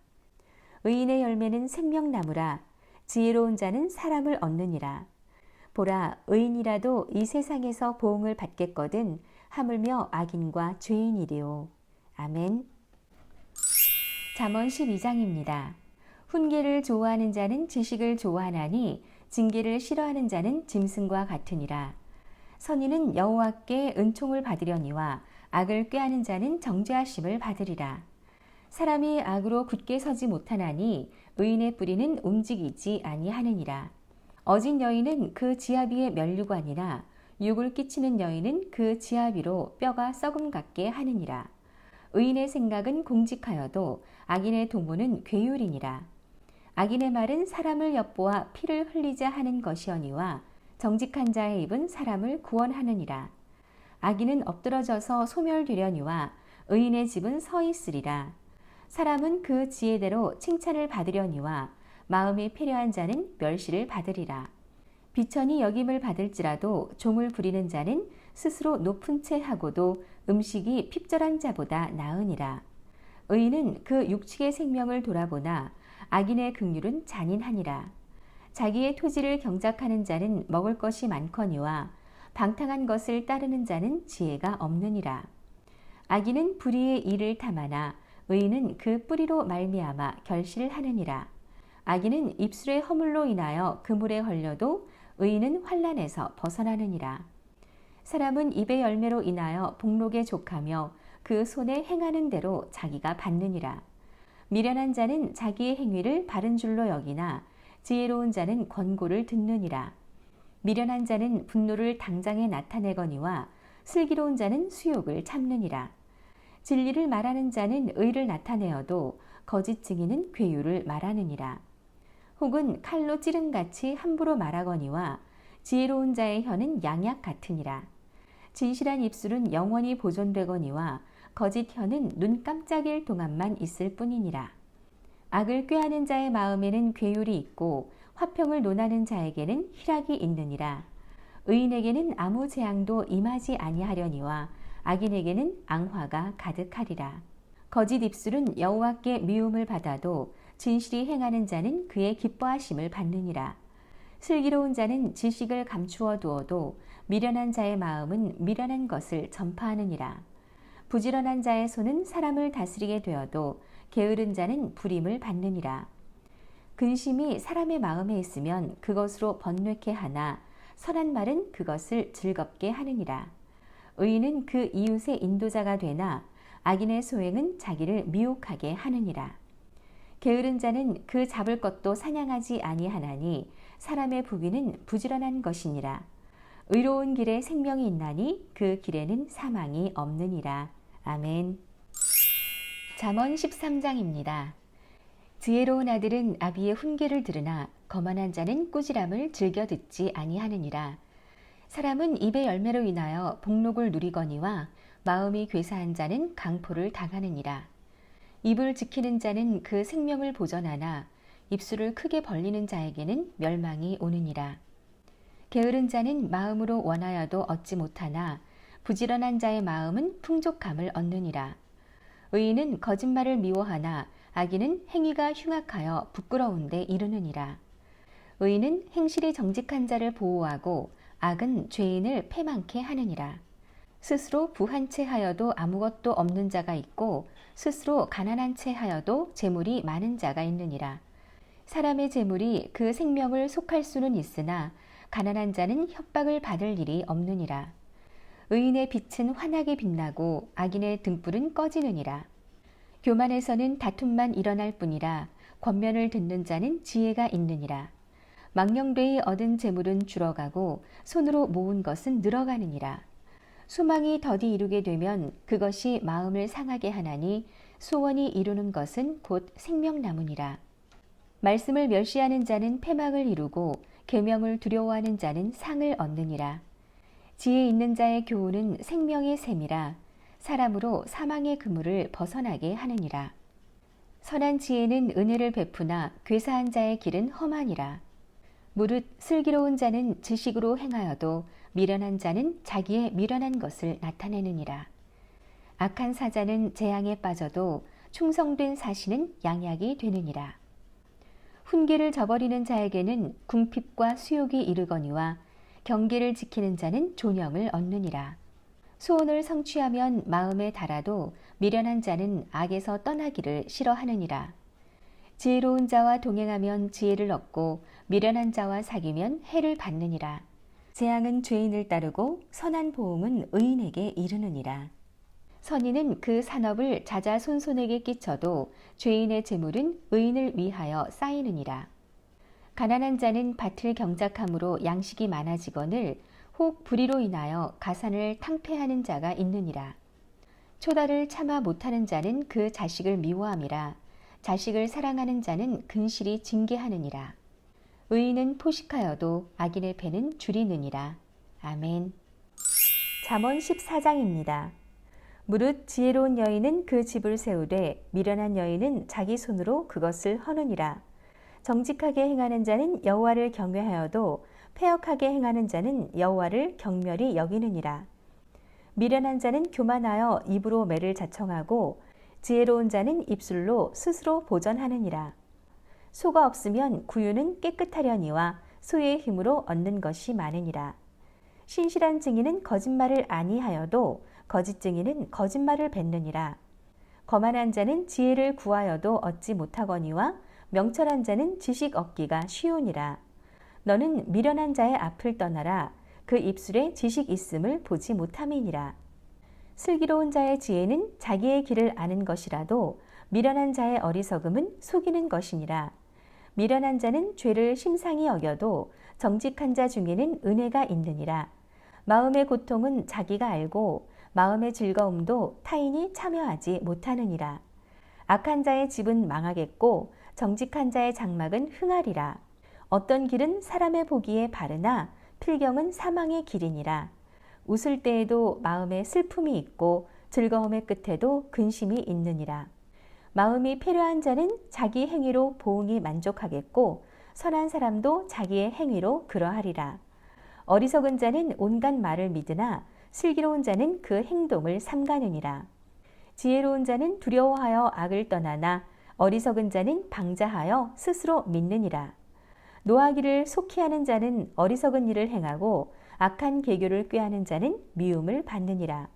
의인의 열매는 생명나무라. 지혜로운 자는 사람을 얻느니라. 보라, 의인이라도 이 세상에서 보응을 받겠거든 하물며 악인과 죄인이리요. 아멘. 잠언 12장입니다. 훈계를 좋아하는 자는 지식을 좋아하나니 징계를 싫어하는 자는 짐승과 같으니라. 선인은 여호와께 은총을 받으려니와 악을 꾀하는 자는 정죄하심을 받으리라. 사람이 악으로 굳게 서지 못하나니 의인의 뿌리는 움직이지 아니하느니라. 어진 여인은 그 지아비의 면류관이나 육을 끼치는 여인은 그 지아비로 뼈가 썩음 같게 하느니라. 의인의 생각은 공직하여도 악인의 도모는 괴율이니라. 악인의 말은 사람을 엿보아 피를 흘리자 하는 것이오니와 정직한 자의 입은 사람을 구원하느니라. 악인은 엎드러져서 소멸되려니와 의인의 집은 서 있으리라. 사람은 그 지혜대로 칭찬을 받으려니와 마음이 필요한 자는 멸시를 받으리라. 비천이 여김을 받을지라도 종을 부리는 자는 스스로 높은 채 하고도 음식이 핍절한 자보다 나으니라. 의인은 그 육축의 생명을 돌아보나 악인의 긍휼은 잔인하니라. 자기의 토지를 경작하는 자는 먹을 것이 많거니와 방탕한 것을 따르는 자는 지혜가 없느니라. 악인은 불의의 일을 탐하나 의인은 그 뿌리로 말미암아 결실을 하느니라. 악인은 입술의 허물로 인하여 그물에 걸려도 의인은 환난에서 벗어나느니라. 사람은 입의 열매로 인하여 복록에 족하며 그 손에 행하는 대로 자기가 받느니라. 미련한 자는 자기의 행위를 바른 줄로 여기나 지혜로운 자는 권고를 듣느니라. 미련한 자는 분노를 당장에 나타내거니와 슬기로운 자는 수욕을 참느니라. 진리를 말하는 자는 의를 나타내어도 거짓 증인은 괴유를 말하느니라. 혹은 칼로 찌름같이 함부로 말하거니와 지혜로운 자의 혀는 양약 같으니라. 진실한 입술은 영원히 보존되거니와 거짓 혀는 눈 깜짝일 동안만 있을 뿐이니라. 악을 꾀하는 자의 마음에는 괴율이 있고 화평을 논하는 자에게는 희락이 있느니라. 의인에게는 아무 재앙도 임하지 아니하려니와 악인에게는 앙화가 가득하리라. 거짓 입술은 여호와께 미움을 받아도 진실이 행하는 자는 그의 기뻐하심을 받느니라. 슬기로운 자는 지식을 감추어 두어도 미련한 자의 마음은 미련한 것을 전파하느니라. 부지런한 자의 손은 사람을 다스리게 되어도 게으른 자는 불임을 받느니라. 근심이 사람의 마음에 있으면 그것으로 번뇌케 하나 선한 말은 그것을 즐겁게 하느니라. 의인은 그 이웃의 인도자가 되나 악인의 소행은 자기를 미혹하게 하느니라. 게으른 자는 그 잡을 것도 사냥하지 아니하나니 사람의 부귀는 부지런한 것이니라. 의로운 길에 생명이 있나니 그 길에는 사망이 없느니라. 아멘. 잠언 13장입니다. 지혜로운 아들은 아비의 훈계를 들으나 거만한 자는 꾸지람을 즐겨 듣지 아니하느니라. 사람은 입의 열매로 인하여 복록을 누리거니와 마음이 괴사한 자는 강포를 당하느니라. 입을 지키는 자는 그 생명을 보전하나 입술을 크게 벌리는 자에게는 멸망이 오느니라. 게으른 자는 마음으로 원하여도 얻지 못하나 부지런한 자의 마음은 풍족함을 얻느니라. 의인은 거짓말을 미워하나 악인은 행위가 흉악하여 부끄러운데 이르느니라. 의인은 행실이 정직한 자를 보호하고 악은 죄인을 패망케 하느니라. 스스로 부한 채 하여도 아무것도 없는 자가 있고 스스로 가난한 채 하여도 재물이 많은 자가 있느니라. 사람의 재물이 그 생명을 속할 수는 있으나 가난한 자는 협박을 받을 일이 없느니라. 의인의 빛은 환하게 빛나고 악인의 등불은 꺼지느니라. 교만에서는 다툼만 일어날 뿐이라 권면을 듣는 자는 지혜가 있느니라. 망령되이 얻은 재물은 줄어가고 손으로 모은 것은 늘어가느니라. 소망이 더디 이루게 되면 그것이 마음을 상하게 하나니 소원이 이루는 것은 곧 생명나무니라. 말씀을 멸시하는 자는 패망을 이루고 계명을 두려워하는 자는 상을 얻느니라. 지혜 있는 자의 교훈은 생명의 샘이라 사람으로 사망의 그물을 벗어나게 하느니라. 선한 지혜는 은혜를 베푸나 괴사한 자의 길은 험하니라. 무릇 슬기로운 자는 지식으로 행하여도 미련한 자는 자기의 미련한 것을 나타내느니라. 악한 사자는 재앙에 빠져도 충성된 사신은 양약이 되느니라. 훈계를 저버리는 자에게는 궁핍과 수욕이 이르거니와 경계를 지키는 자는 존영을 얻느니라. 소원을 성취하면 마음에 달아도 미련한 자는 악에서 떠나기를 싫어하느니라. 지혜로운 자와 동행하면 지혜를 얻고 미련한 자와 사귀면 해를 받느니라. 재앙은 죄인을 따르고 선한 보응은 의인에게 이르느니라. 선인은 그 산업을 자자손손에게 끼쳐도 죄인의 재물은 의인을 위하여 쌓이느니라. 가난한 자는 밭을 경작함으로 양식이 많아지거늘 혹 불의로 인하여 가산을 탕폐하는 자가 있느니라. 초달을 참아 못하는 자는 그 자식을 미워함이라. 자식을 사랑하는 자는 근실이 징계하느니라. 의인은 포식하여도 악인의 배는 줄이느니라. 아멘. 잠언 14장입니다. 무릇 지혜로운 여인은 그 집을 세우되 미련한 여인은 자기 손으로 그것을 허느니라. 정직하게 행하는 자는 여호와를 경외하여도 패역하게 행하는 자는 여호와를 경멸히 여기느니라. 미련한 자는 교만하여 입으로 매를 자청하고 지혜로운 자는 입술로 스스로 보전하느니라. 소가 없으면 구유는 깨끗하려니와 소의 힘으로 얻는 것이 많으니라. 신실한 증인은 거짓말을 아니하여도 거짓 증인은 거짓말을 뱉느니라. 거만한 자는 지혜를 구하여도 얻지 못하거니와 명철한 자는 지식 얻기가 쉬우니라. 너는 미련한 자의 앞을 떠나라. 그 입술에 지식 있음을 보지 못함이니라. 슬기로운 자의 지혜는 자기의 길을 아는 것이라도 미련한 자의 어리석음은 속이는 것이니라. 미련한 자는 죄를 심상히 여겨도 정직한 자 중에는 은혜가 있느니라. 마음의 고통은 자기가 알고 마음의 즐거움도 타인이 참여하지 못하느니라. 악한 자의 집은 망하겠고 정직한 자의 장막은 흥하리라. 어떤 길은 사람의 보기에 바르나 필경은 사망의 길이니라. 웃을 때에도 마음에 슬픔이 있고 즐거움의 끝에도 근심이 있느니라. 마음이 패려한 자는 자기 행위로 보응이 만족하겠고 선한 사람도 자기의 행위로 그러하리라. 어리석은 자는 온갖 말을 믿으나 슬기로운 자는 그 행동을 삼가느니라. 지혜로운 자는 두려워하여 악을 떠나나 어리석은 자는 방자하여 스스로 믿느니라. 노하기를 속히 하는 자는 어리석은 일을 행하고 악한 계교를 꾀하는 자는 미움을 받느니라.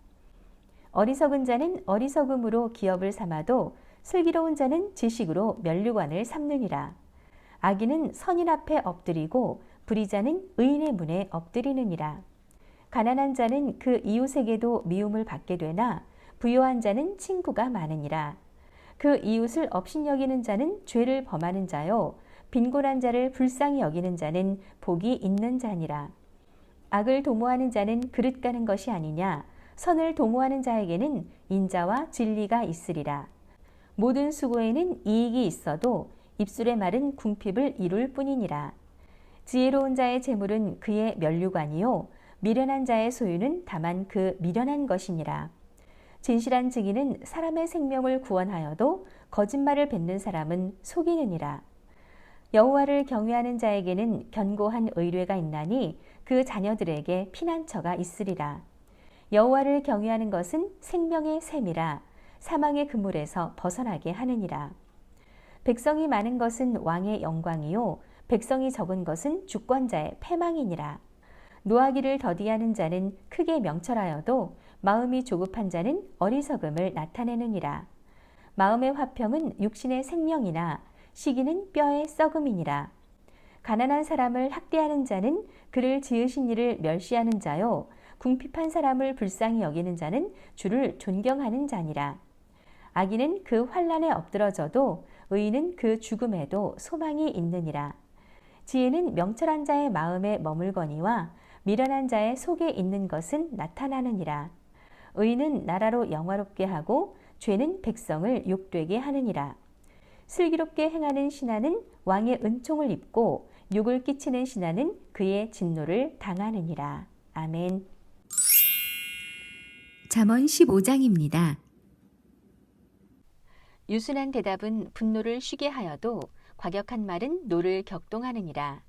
어리석은 자는 어리석음으로 기업을 삼아도 슬기로운 자는 지식으로 면류관을 삼느니라. 악인은 선인 앞에 엎드리고 불의자는 의인의 문에 엎드리느니라. 가난한 자는 그 이웃에게도 미움을 받게 되나 부요한 자는 친구가 많으니라. 그 이웃을 업신여기는 자는 죄를 범하는 자요 빈곤한 자를 불쌍히 여기는 자는 복이 있는 자니라. 악을 도모하는 자는 그릇 가는 것이 아니냐. 선을 도모하는 자에게는 인자와 진리가 있으리라. 모든 수고에는 이익이 있어도 입술의 말은 궁핍을 이룰 뿐이니라. 지혜로운 자의 재물은 그의 면류관이요 미련한 자의 소유는 다만 그 미련한 것이니라. 진실한 증인은 사람의 생명을 구원하여도 거짓말을 뱉는 사람은 속이느니라. 여호와를 경외하는 자에게는 견고한 의뢰가 있나니 그 자녀들에게 피난처가 있으리라. 여호와를 경외하는 것은 생명의 샘이라 사망의 그물에서 벗어나게 하느니라. 백성이 많은 것은 왕의 영광이요 백성이 적은 것은 주권자의 패망이니라. 노하기를 더디하는 자는 크게 명철하여도 마음이 조급한 자는 어리석음을 나타내느니라. 마음의 화평은 육신의 생명이나 시기는 뼈의 썩음이니라. 가난한 사람을 학대하는 자는 그를 지으신 이를 멸시하는 자요 궁핍한 사람을 불쌍히 여기는 자는 주를 존경하는 자니라. 악인은 그 환난에 엎드러져도 의인은 그 죽음에도 소망이 있느니라. 지혜는 명철한 자의 마음에 머물거니와 미련한 자의 속에 있는 것은 나타나느니라. 의인은 나라로 영화롭게 하고 죄는 백성을 욕되게 하느니라. 슬기롭게 행하는 신하는 왕의 은총을 입고 욕을 끼치는 신하는 그의 진노를 당하느니라. 아멘. 잠언 15장입니다. 유순한 대답은 분노를 쉬게 하여도 과격한 말은 노를 격동하느니라.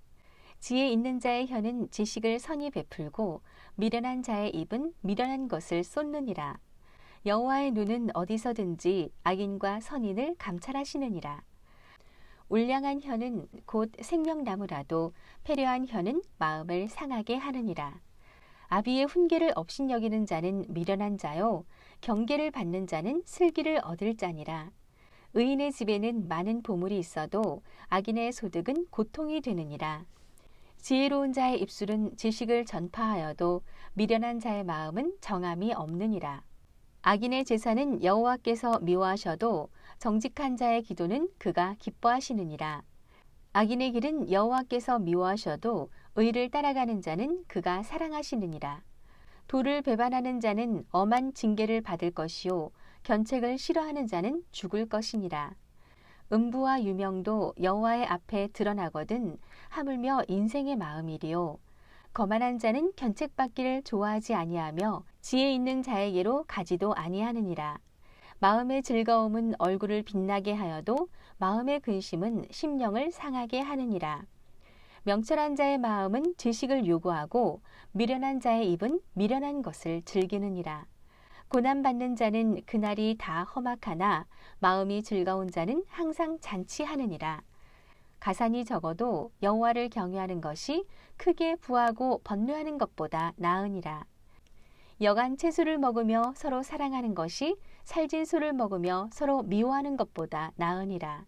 지혜 있는 자의 혀는 지식을 선히 베풀고 미련한 자의 입은 미련한 것을 쏟느니라. 여호와의 눈은 어디서든지 악인과 선인을 감찰하시느니라. 울량한 혀는 곧 생명나무라도 패려한 혀는 마음을 상하게 하느니라. 아비의 훈계를 업신여기는 자는 미련한 자요 경계를 받는 자는 슬기를 얻을 자니라. 의인의 집에는 많은 보물이 있어도 악인의 소득은 고통이 되느니라. 지혜로운 자의 입술은 지식을 전파하여도 미련한 자의 마음은 정함이 없느니라. 악인의 제사는 여호와께서 미워하셔도 정직한 자의 기도는 그가 기뻐하시느니라. 악인의 길은 여호와께서 미워하셔도 의를 따라가는 자는 그가 사랑하시느니라. 도를 배반하는 자는 엄한 징계를 받을 것이요 견책을 싫어하는 자는 죽을 것이니라. 음부와 유명도 여호와의 앞에 드러나거든 하물며 인생의 마음이리요. 거만한 자는 견책받기를 좋아하지 아니하며 지혜 있는 자에게로 가지도 아니하느니라. 마음의 즐거움은 얼굴을 빛나게 하여도 마음의 근심은 심령을 상하게 하느니라. 명철한 자의 마음은 지식을 요구하고 미련한 자의 입은 미련한 것을 즐기느니라. 고난받는 자는 그날이 다 험악하나 마음이 즐거운 자는 항상 잔치하느니라. 가산이 적어도 여호와를 경외하는 것이 크게 부하고 번뇌하는 것보다 나으니라. 여간 채소를 먹으며 서로 사랑하는 것이 살진 소를 먹으며 서로 미워하는 것보다 나으니라.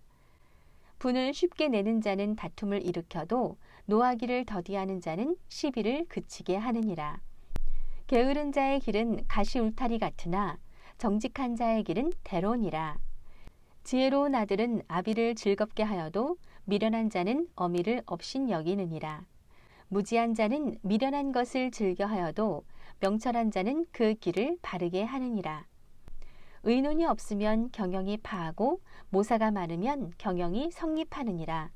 분을 쉽게 내는 자는 다툼을 일으켜도 노하기를 더디하는 자는 시비를 그치게 하느니라. 게으른 자의 길은 가시 울타리 같으나 정직한 자의 길은 대로니라. 지혜로운 아들은 아비를 즐겁게 하여도 미련한 자는 어미를 업신여기느니라. 무지한 자는 미련한 것을 즐겨하여도 명철한 자는 그 길을 바르게 하느니라. 의논이 없으면 경영이 파하고 모사가 많으면 경영이 성립하느니라.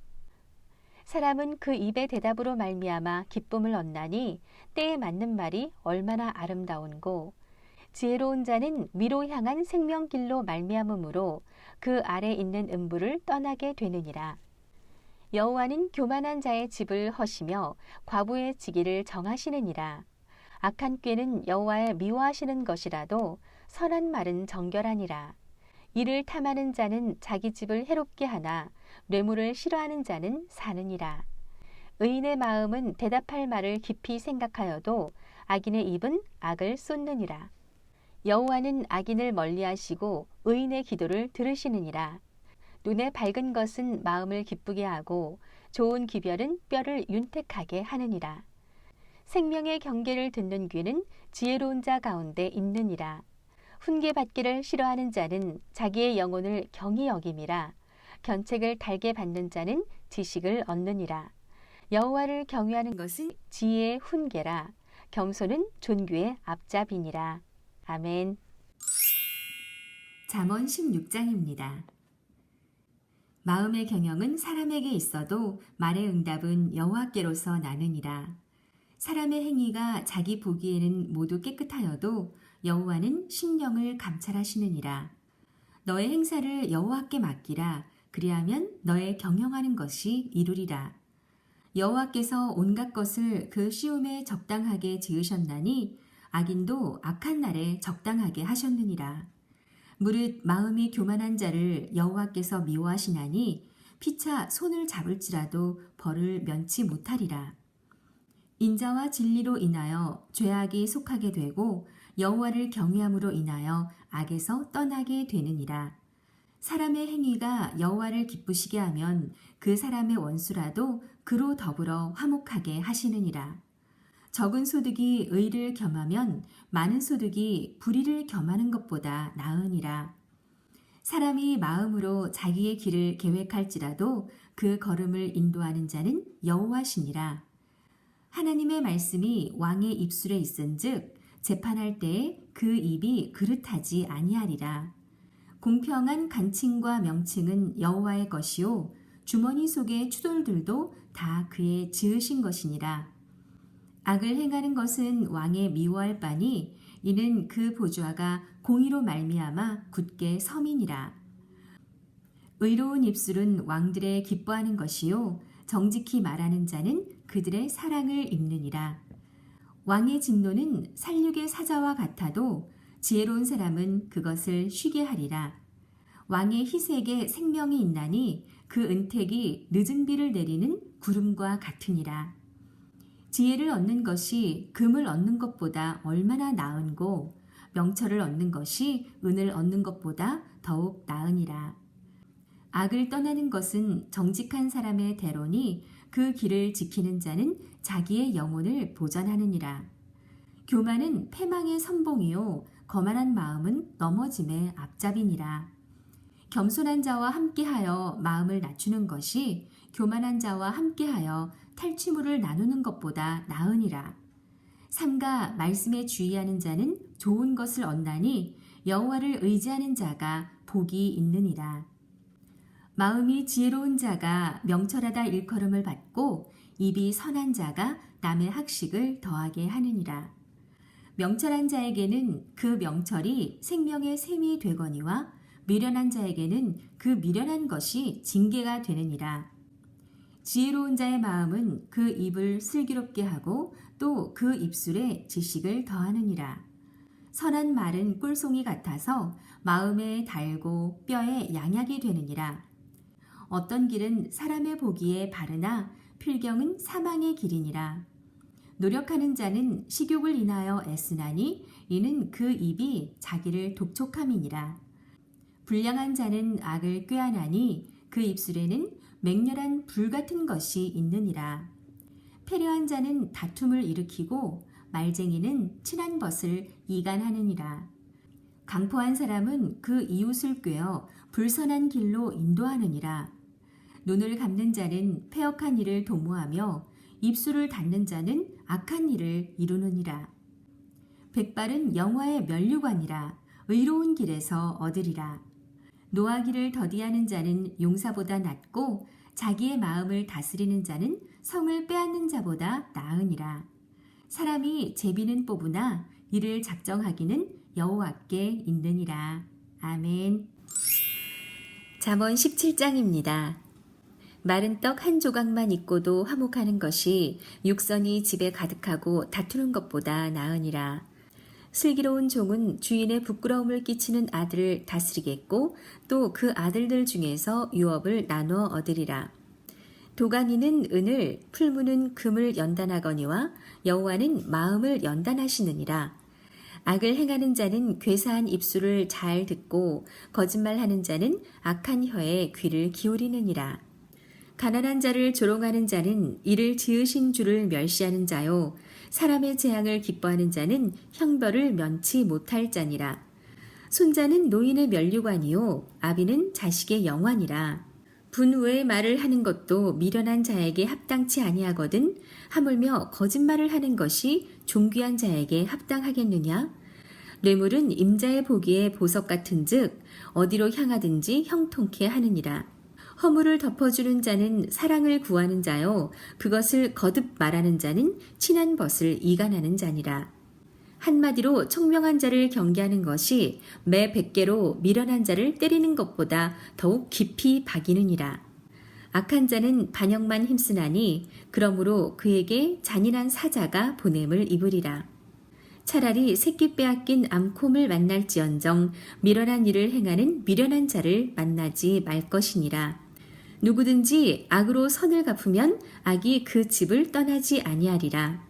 사람은 그 입의 대답으로 말미암아 기쁨을 얻나니 때에 맞는 말이 얼마나 아름다운고. 지혜로운 자는 위로 향한 생명길로 말미암음으로 그 아래 있는 음부를 떠나게 되느니라. 여호와는 교만한 자의 집을 허시며 과부의 지기를 정하시느니라. 악한 꾀는 여호와의 미워하시는 것이라도 선한 말은 정결하니라. 이를 탐하는 자는 자기 집을 해롭게 하나 뇌물을 싫어하는 자는 사느니라. 의인의 마음은 대답할 말을 깊이 생각하여도 악인의 입은 악을 쏟느니라. 여호와는 악인을 멀리하시고 의인의 기도를 들으시느니라. 눈에 밝은 것은 마음을 기쁘게 하고 좋은 기별은 뼈를 윤택하게 하느니라. 생명의 경계를 듣는 귀는 지혜로운 자 가운데 있느니라. 훈계받기를 싫어하는 자는 자기의 영혼을 경히 여김이라. 견책을 달게 받는 자는 지식을 얻느니라. 여호와를 경외하는 것은 지혜의 훈계라. 겸손은 존귀의 앞잡이니라. 아멘. 잠언 16장입니다. 마음의 경영은 사람에게 있어도 말의 응답은 여호와께로서 나느니라. 사람의 행위가 자기 보기에는 모두 깨끗하여도 여호와는 심령을 감찰하시느니라. 너의 행사를 여호와께 맡기라. 그리하면 너의 경영하는 것이 이루리라. 여호와께서 온갖 것을 그 시움에 적당하게 지으셨나니 악인도 악한 날에 적당하게 하셨느니라. 무릇 마음이 교만한 자를 여호와께서 미워하시나니 피차 손을 잡을지라도 벌을 면치 못하리라. 인자와 진리로 인하여 죄악이 속하게 되고 여호와를 경외함으로 인하여 악에서 떠나게 되느니라. 사람의 행위가 여호와를 기쁘시게 하면 그 사람의 원수라도 그로 더불어 화목하게 하시느니라. 적은 소득이 의를 겸하면 많은 소득이 불의를 겸하는 것보다 나으니라. 사람이 마음으로 자기의 길을 계획할지라도 그 걸음을 인도하는 자는 여호와시니라. 하나님의 말씀이 왕의 입술에 있은즉 재판할 때에 그 입이 그릇하지 아니하리라. 공평한 간칭과 명칭은 여호와의 것이요 주머니 속의 추돌들도 다 그의 지으신 것이니라. 악을 행하는 것은 왕의 미워할 바니 이는 그 보좌가 공의로 말미암아 굳게 섬이니라. 의로운 입술은 왕들의 기뻐하는 것이요 정직히 말하는 자는 그들의 사랑을 입느니라. 왕의 진노는 살육의 사자와 같아도 지혜로운 사람은 그것을 쉬게 하리라. 왕의 희색에 생명이 있나니 그 은택이 늦은 비를 내리는 구름과 같으니라. 지혜를 얻는 것이 금을 얻는 것보다 얼마나 나은고 명철을 얻는 것이 은을 얻는 것보다 더욱 나으니라. 악을 떠나는 것은 정직한 사람의 대로니 그 길을 지키는 자는 자기의 영혼을 보전하느니라. 교만은 패망의 선봉이요 거만한 마음은 넘어짐의 앞잡이니라. 겸손한 자와 함께하여 마음을 낮추는 것이 교만한 자와 함께하여 탈취물을 나누는 것보다 나으니라. 삼가 말씀에 주의하는 자는 좋은 것을 얻나니 여호와를 의지하는 자가 복이 있느니라. 마음이 지혜로운 자가 명철하다 일컬음을 받고 입이 선한 자가 남의 학식을 더하게 하느니라. 명철한 자에게는 그 명철이 생명의 샘이 되거니와 미련한 자에게는 그 미련한 것이 징계가 되느니라. 지혜로운 자의 마음은 그 입을 슬기롭게 하고 또 그 입술에 지식을 더하느니라. 선한 말은 꿀송이 같아서 마음에 달고 뼈에 양약이 되느니라. 어떤 길은 사람의 보기에 바르나 필경은 사망의 길이니라. 노력하는 자는 식욕을 인하여 애쓰나니 이는 그 입이 자기를 독촉함이니라. 불량한 자는 악을 꾀하나니 그 입술에는 맹렬한 불 같은 것이 있느니라. 패려한 자는 다툼을 일으키고 말쟁이는 친한 벗을 이간하느니라. 강포한 사람은 그 이웃을 꾀어 불선한 길로 인도하느니라. 눈을 감는 자는 패역한 일을 도모하며 입술을 닫는 자는 악한 일을 이루느니라. 백발은 영화의 면류관이라 의로운 길에서 얻으리라. 노하기를 더디하는 자는 용사보다 낫고 자기의 마음을 다스리는 자는 성을 빼앗는 자보다 나으니라. 사람이 제비는 뽑으나 이를 작정하기는 여호와께 있느니라. 아멘. 잠언 17장입니다. 마른 떡 한 조각만 있고도 화목하는 것이 육선이 집에 가득하고 다투는 것보다 나으니라. 슬기로운 종은 주인의 부끄러움을 끼치는 아들을 다스리겠고 또 그 아들들 중에서 유업을 나누어 얻으리라. 도가니는 은을, 풀무는 금을 연단하거니와 여호와는 마음을 연단하시느니라. 악을 행하는 자는 괴사한 입술을 잘 듣고 거짓말하는 자는 악한 혀에 귀를 기울이느니라. 가난한 자를 조롱하는 자는 이를 지으신 주를 멸시하는 자요 사람의 재앙을 기뻐하는 자는 형벌을 면치 못할 자니라. 손자는 노인의 면류관이요 아비는 자식의 영환이라. 분우의 말을 하는 것도 미련한 자에게 합당치 아니하거든 하물며 거짓말을 하는 것이 존귀한 자에게 합당하겠느냐? 뇌물은 임자의 보기에 보석 같은즉 어디로 향하든지 형통케 하느니라. 허물을 덮어주는 자는 사랑을 구하는 자요 그것을 거듭 말하는 자는 친한 벗을 이간하는 자니라. 한마디로 청명한 자를 경계하는 것이 매 100개로 미련한 자를 때리는 것보다 더욱 깊이 박이느니라. 악한 자는 반역만 힘쓰나니 그러므로 그에게 잔인한 사자가 보냄을 입으리라. 차라리 새끼 빼앗긴 암콤을 만날지언정 미련한 일을 행하는 미련한 자를 만나지 말 것이니라. 누구든지 악으로 선을 갚으면 악이 그 집을 떠나지 아니하리라.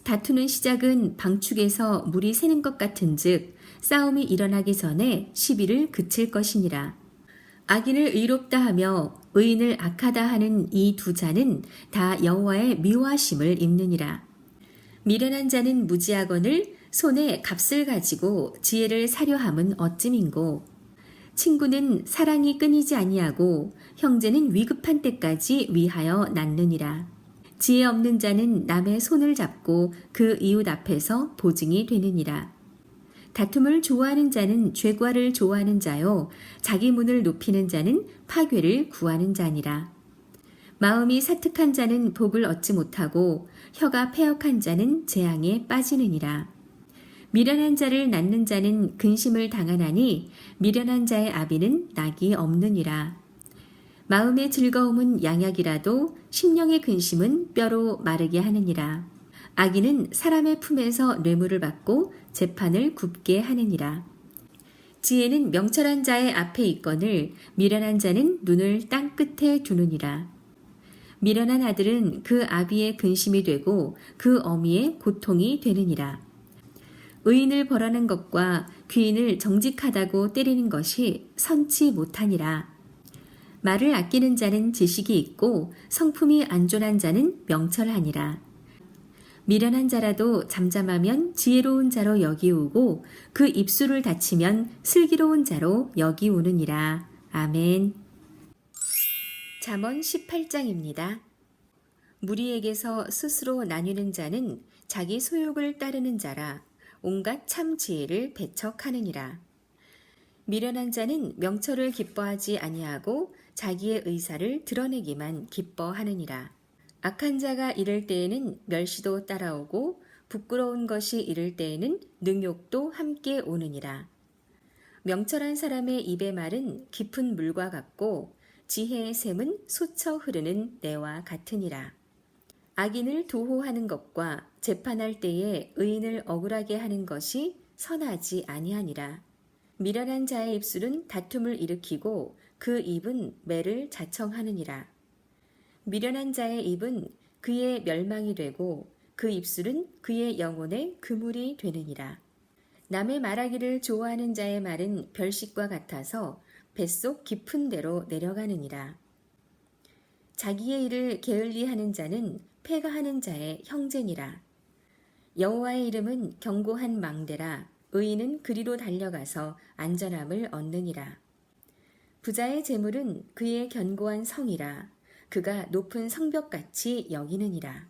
다투는 시작은 방축에서 물이 새는 것 같은즉 싸움이 일어나기 전에 시비를 그칠 것이니라. 악인을 의롭다 하며 의인을 악하다 하는 이 두 자는 다 여호와의 미워하심을 입느니라. 미련한 자는 무지하거늘 손에 값을 가지고 지혜를 사려함은 어찌민고. 친구는 사랑이 끊이지 아니하고 형제는 위급한 때까지 위하여 낳느니라. 지혜 없는 자는 남의 손을 잡고 그 이웃 앞에서 보증이 되느니라. 다툼을 좋아하는 자는 죄과를 좋아하는 자요 자기 문을 높이는 자는 파괴를 구하는 자니라. 마음이 사특한 자는 복을 얻지 못하고 혀가 패역한 자는 재앙에 빠지느니라. 미련한 자를 낳는 자는 근심을 당하나니 미련한 자의 아비는 낙이 없느니라. 마음의 즐거움은 양약이라도 심령의 근심은 뼈로 마르게 하느니라. 악인은 사람의 품에서 뇌물을 받고 재판을 굽게 하느니라. 지혜는 명철한 자의 앞에 있거늘 미련한 자는 눈을 땅 끝에 두느니라. 미련한 아들은 그 아비의 근심이 되고 그 어미의 고통이 되느니라. 의인을 벌하는 것과 귀인을 정직하다고 때리는 것이 선치 못하니라. 말을 아끼는 자는 지식이 있고 성품이 안전한 자는 명철하니라. 미련한 자라도 잠잠하면 지혜로운 자로 여기우고 그 입술을 닫히면 슬기로운 자로 여기우느니라. 아멘. 잠언 18장입니다. 무리에게서 스스로 나뉘는 자는 자기 소욕을 따르는 자라 온갖 참 지혜를 배척하느니라. 미련한 자는 명철을 기뻐하지 아니하고 자기의 의사를 드러내기만 기뻐하느니라. 악한 자가 이를 때에는 멸시도 따라오고 부끄러운 것이 이를 때에는 능욕도 함께 오느니라. 명철한 사람의 입의 말은 깊은 물과 같고 지혜의 샘은 솟쳐 흐르는 내와 같으니라. 악인을 도호하는 것과 재판할 때에 의인을 억울하게 하는 것이 선하지 아니하니라. 미련한 자의 입술은 다툼을 일으키고 그 입은 매를 자청하느니라. 미련한 자의 입은 그의 멸망이 되고 그 입술은 그의 영혼의 그물이 되느니라. 남의 말하기를 좋아하는 자의 말은 별식과 같아서 뱃속 깊은 데로 내려가느니라. 자기의 일을 게을리하는 자는 패가하는 자의 형제니라. 여호와의 이름은 견고한 망대라. 의인은 그리로 달려가서 안전함을 얻느니라. 부자의 재물은 그의 견고한 성이라. 그가 높은 성벽같이 여기느니라.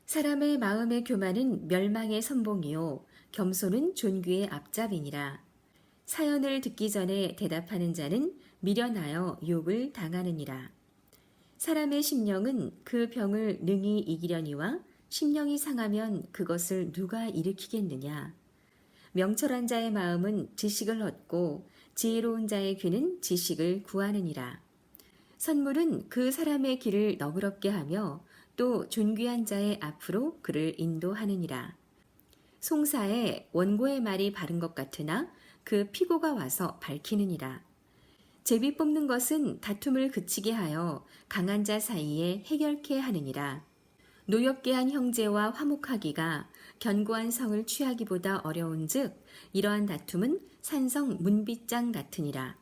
사람의 마음의 교만은 멸망의 선봉이요 겸손은 존귀의 앞잡이니라. 사연을 듣기 전에 대답하는 자는 미련하여 욕을 당하느니라. 사람의 심령은 그 병을 능히 이기려니와 심령이 상하면 그것을 누가 일으키겠느냐. 명철한 자의 마음은 지식을 얻고 지혜로운 자의 귀는 지식을 구하느니라. 선물은 그 사람의 길을 너그럽게 하며 또 존귀한 자의 앞으로 그를 인도하느니라. 송사에 원고의 말이 바른 것 같으나 그 피고가 와서 밝히느니라. 제비 뽑는 것은 다툼을 그치게 하여 강한 자 사이에 해결케 하느니라. 노엽게 한 형제와 화목하기가 견고한 성을 취하기보다 어려운즉 이러한 다툼은 산성 문빗장 같으니라.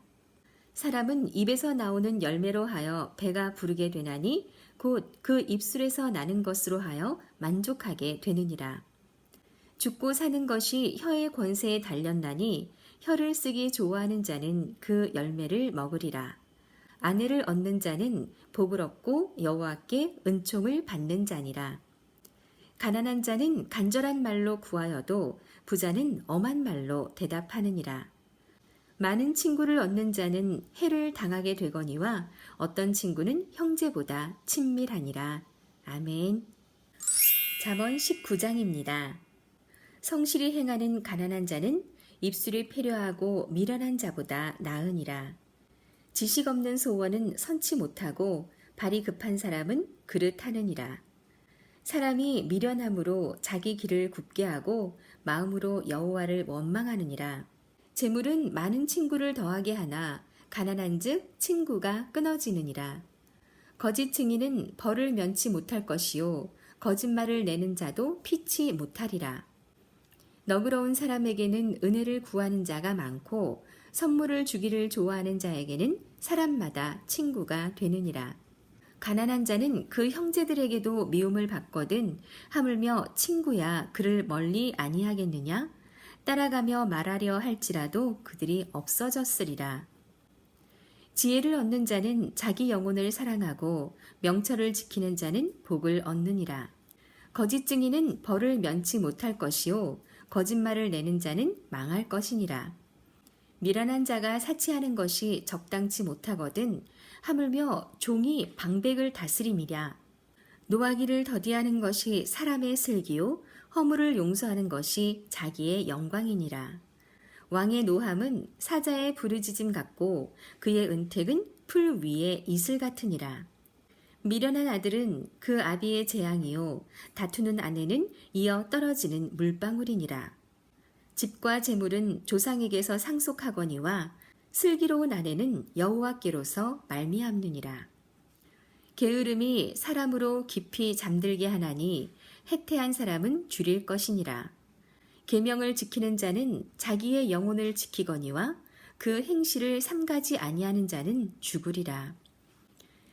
사람은 입에서 나오는 열매로 하여 배가 부르게 되나니 곧 그 입술에서 나는 것으로 하여 만족하게 되느니라. 죽고 사는 것이 혀의 권세에 달렸나니 혀를 쓰기 좋아하는 자는 그 열매를 먹으리라. 아내를 얻는 자는 복을 얻고 여호와께 은총을 받는 자니라. 가난한 자는 간절한 말로 구하여도 부자는 엄한 말로 대답하느니라. 많은 친구를 얻는 자는 해를 당하게 되거니와 어떤 친구는 형제보다 친밀하니라. 아멘. 잠언 19장입니다. 성실히 행하는 가난한 자는 입술이 패려하고 미련한 자보다 나으니라. 지식 없는 소원은 선치 못하고 발이 급한 사람은 그릇하느니라. 사람이 미련함으로 자기 길을 굽게 하고 마음으로 여호와를 원망하느니라. 재물은 많은 친구를 더하게 하나 가난한즉 친구가 끊어지느니라. 거짓 증인은 벌을 면치 못할 것이요 거짓말을 내는 자도 피치 못하리라. 너그러운 사람에게는 은혜를 구하는 자가 많고 선물을 주기를 좋아하는 자에게는 사람마다 친구가 되느니라. 가난한 자는 그 형제들에게도 미움을 받거든 하물며 친구야 그를 멀리 아니하겠느냐? 따라가며 말하려 할지라도 그들이 없어졌으리라. 지혜를 얻는 자는 자기 영혼을 사랑하고 명철을 지키는 자는 복을 얻느니라. 거짓 증인은 벌을 면치 못할 것이요 거짓말을 내는 자는 망할 것이니라. 미련한 자가 사치하는 것이 적당치 못하거든 하물며 종이 방백을 다스림이랴. 노하기를 더디하는 것이 사람의 슬기요 허물을 용서하는 것이 자기의 영광이니라. 왕의 노함은 사자의 부르짖음 같고 그의 은택은 풀 위의 이슬 같으니라. 미련한 아들은 그 아비의 재앙이요 다투는 아내는 이어 떨어지는 물방울이니라. 집과 재물은 조상에게서 상속하거니와 슬기로운 아내는 여호와께로서 말미암느니라. 게으름이 사람으로 깊이 잠들게 하나니 해태한 사람은 줄일 것이니라. 계명을 지키는 자는 자기의 영혼을 지키거니와 그 행실을 삼가지 아니하는 자는 죽으리라.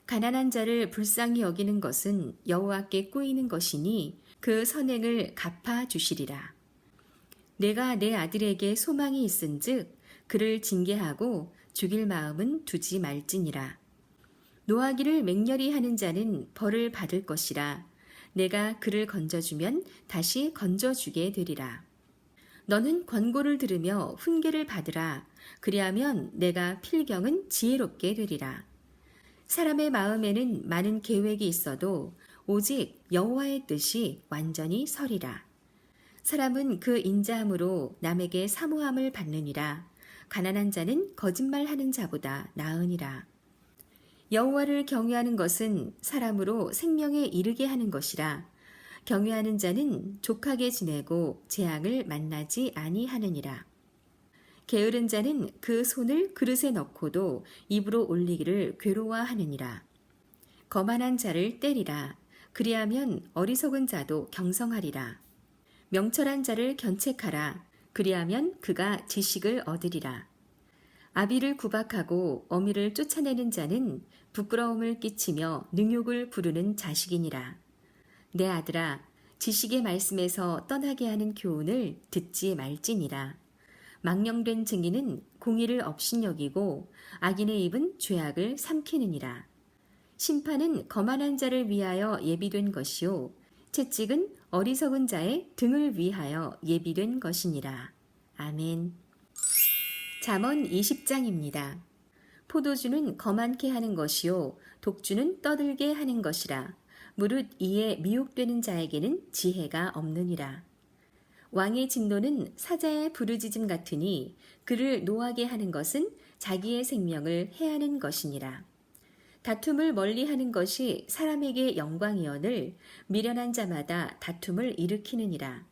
가난한 자를 불쌍히 여기는 것은 여호와께 꾸이는 것이니 그 선행을 갚아 주시리라. 내가 내 아들에게 소망이 있은즉 그를 징계하고 죽일 마음은 두지 말지니라. 노하기를 맹렬히 하는 자는 벌을 받을 것이라. 내가 그를 건져주면 다시 건져주게 되리라. 너는 권고를 들으며 훈계를 받으라. 그리하면 내가 필경은 지혜롭게 되리라. 사람의 마음에는 많은 계획이 있어도 오직 여호와의 뜻이 완전히 서리라. 사람은 그 인자함으로 남에게 사모함을 받느니라. 가난한 자는 거짓말하는 자보다 나으니라. 여호와를 경외하는 것은 사람으로 생명에 이르게 하는 것이라. 경외하는 자는 족하게 지내고 재앙을 만나지 아니하느니라. 게으른 자는 그 손을 그릇에 넣고도 입으로 올리기를 괴로워하느니라. 거만한 자를 때리라. 그리하면 어리석은 자도 경성하리라. 명철한 자를 견책하라. 그리하면 그가 지식을 얻으리라. 아비를 구박하고 어미를 쫓아내는 자는 부끄러움을 끼치며 능욕을 부르는 자식이니라. 내 아들아, 지식의 말씀에서 떠나게 하는 교훈을 듣지 말지니라. 망령된 증인은 공의를 업신여기고 악인의 입은 죄악을 삼키느니라. 심판은 거만한 자를 위하여 예비된 것이요 채찍은 어리석은 자의 등을 위하여 예비된 것이니라. 아멘. 잠언 20장입니다. 포도주는 거만케 하는 것이요 독주는 떠들게 하는 것이라. 무릇 이에 미혹되는 자에게는 지혜가 없느니라. 왕의 진노는 사자의 부르짖음 같으니 그를 노하게 하는 것은 자기의 생명을 해하는 것이니라. 다툼을 멀리하는 것이 사람에게 영광이어늘 미련한 자마다 다툼을 일으키느니라.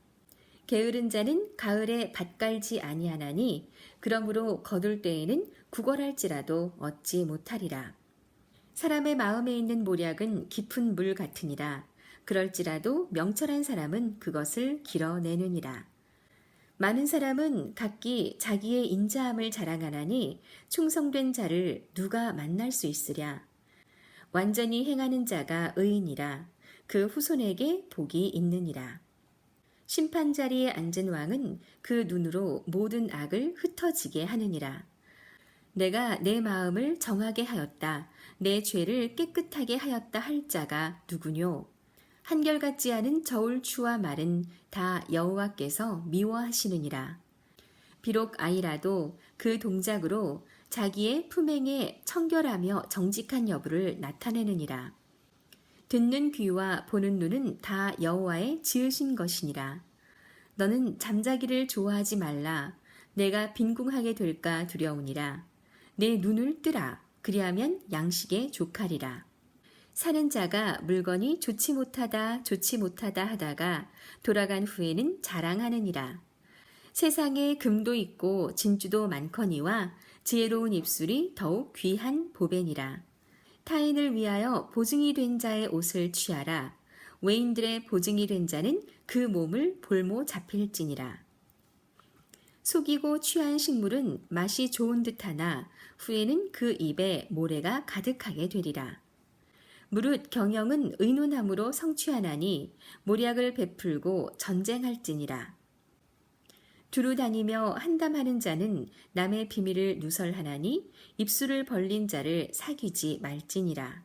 게으른 자는 가을에 밭 갈지 아니하나니 그러므로 거둘 때에는 구걸할지라도 얻지 못하리라. 사람의 마음에 있는 모략은 깊은 물 같으니라. 그럴지라도 명철한 사람은 그것을 길어내느니라. 많은 사람은 각기 자기의 인자함을 자랑하나니 충성된 자를 누가 만날 수 있으랴. 완전히 행하는 자가 의인이라. 그 후손에게 복이 있느니라. 심판 자리에 앉은 왕은 그 눈으로 모든 악을 흩어지게 하느니라. 내가 내 마음을 정하게 하였다. 내 죄를 깨끗하게 하였다 할 자가 누구뇨? 한결같지 않은 저울추와 말은 다 여호와께서 미워하시느니라. 비록 아이라도 그 동작으로 자기의 품행에 청결하며 정직한 여부를 나타내느니라. 듣는 귀와 보는 눈은 다 여호와의 지으신 것이니라. 너는 잠자기를 좋아하지 말라. 내가 빈궁하게 될까 두려우니라. 내 눈을 뜨라. 그리하면 양식에 족하리라. 사는 자가 물건이 좋지 못하다 하다가 돌아간 후에는 자랑하느니라. 세상에 금도 있고 진주도 많거니와 지혜로운 입술이 더욱 귀한 보배니라. 타인을 위하여 보증이 된 자의 옷을 취하라. 외인들의 보증이 된 자는 그 몸을 볼모 잡힐지니라. 속이고 취한 식물은 맛이 좋은 듯하나 후에는 그 입에 모래가 가득하게 되리라. 무릇 경영은 의논함으로 성취하나니 모략을 베풀고 전쟁할지니라. 두루 다니며 한담하는 자는 남의 비밀을 누설하나니 입술을 벌린 자를 사귀지 말지니라.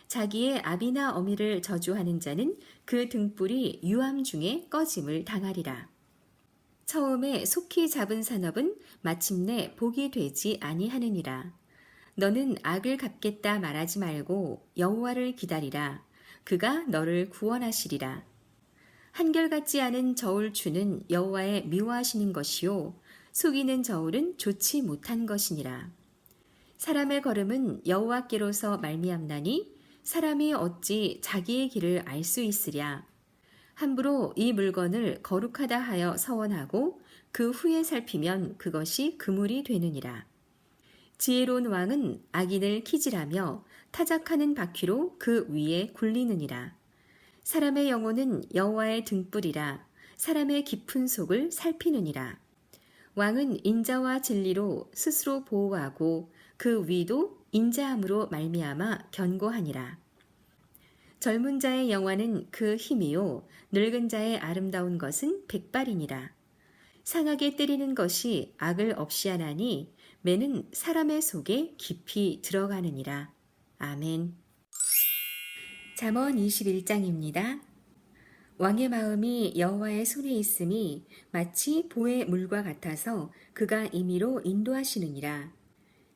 자기의 아비나 어미를 저주하는 자는 그 등불이 유암 중에 꺼짐을 당하리라. 처음에 속히 잡은 산업은 마침내 복이 되지 아니하느니라. 너는 악을 갚겠다 말하지 말고 여호와를 기다리라. 그가 너를 구원하시리라. 한결같지 않은 저울추는 여호와의 미워하시는 것이요 속이는 저울은 좋지 못한 것이니라. 사람의 걸음은 여호와께로서 말미암나니 사람이 어찌 자기의 길을 알 수 있으랴. 함부로 이 물건을 거룩하다 하여 서원하고 그 후에 살피면 그것이 그물이 되느니라. 지혜로운 왕은 악인을 키질하며 타작하는 바퀴로 그 위에 굴리느니라. 사람의 영혼은 여호와의 등불이라. 사람의 깊은 속을 살피느니라. 왕은 인자와 진리로 스스로 보호하고 그 위도 인자함으로 말미암아 견고하니라. 젊은 자의 영화는 그 힘이요 늙은 자의 아름다운 것은 백발이니라. 상하게 때리는 것이 악을 없이 하나니 매는 사람의 속에 깊이 들어가느니라. 아멘. 잠언 21장입니다. 왕의 마음이 여호와의 손에 있음이 마치 보의 물과 같아서 그가 임의로 인도하시느니라.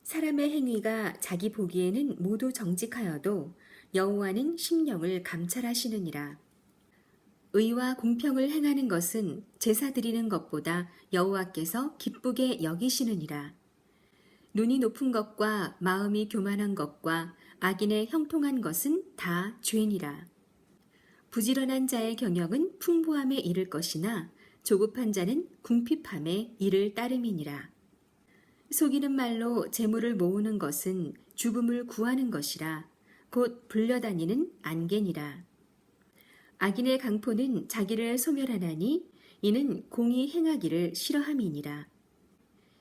사람의 행위가 자기 보기에는 모두 정직하여도 여호와는 심령을 감찰하시느니라. 의와 공평을 행하는 것은 제사 드리는 것보다 여호와께서 기쁘게 여기시느니라. 눈이 높은 것과 마음이 교만한 것과 악인의 형통한 것은 다 죄니라. 부지런한 자의 경영은 풍부함에 이를 것이나 조급한 자는 궁핍함에 이를 따름이니라. 속이는 말로 재물을 모으는 것은 죽음을 구하는 것이라. 곧 불려다니는 안개니라. 악인의 강포는 자기를 소멸하나니 이는 공의 행하기를 싫어함이니라.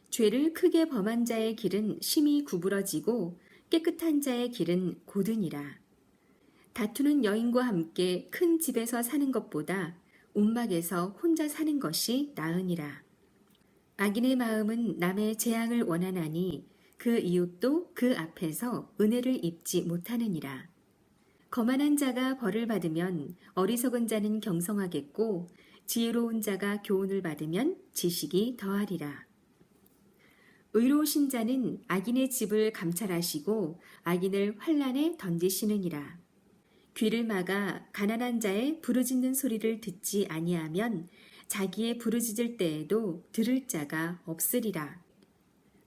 죄를 크게 범한 자의 길은 심히 구부러지고 깨끗한 자의 길은 고드니라. 다투는 여인과 함께 큰 집에서 사는 것보다 움막에서 혼자 사는 것이 나으니라. 악인의 마음은 남의 재앙을 원하나니 그 이웃도 그 앞에서 은혜를 입지 못하느니라. 거만한 자가 벌을 받으면 어리석은 자는 경성하겠고 지혜로운 자가 교훈을 받으면 지식이 더하리라. 의로우신 자는 악인의 집을 감찰하시고 악인을 환난에 던지시느니라. 귀를 막아 가난한 자의 부르짖는 소리를 듣지 아니하면 자기의 부르짖을 때에도 들을 자가 없으리라.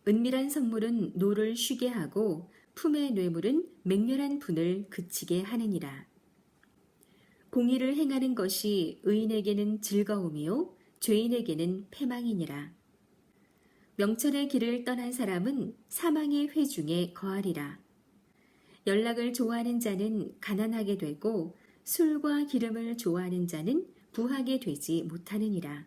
은밀한 선물은 노를 쉬게 하고 품의 뇌물은 맹렬한 분을 그치게 하느니라. 공의를 행하는 것이 의인에게는 즐거움이요 죄인에게는 패망이니라. 명철의 길을 떠난 사람은 사망의 회중에 거하리라. 연락을 좋아하는 자는 가난하게 되고 술과 기름을 좋아하는 자는 부하게 되지 못하느니라.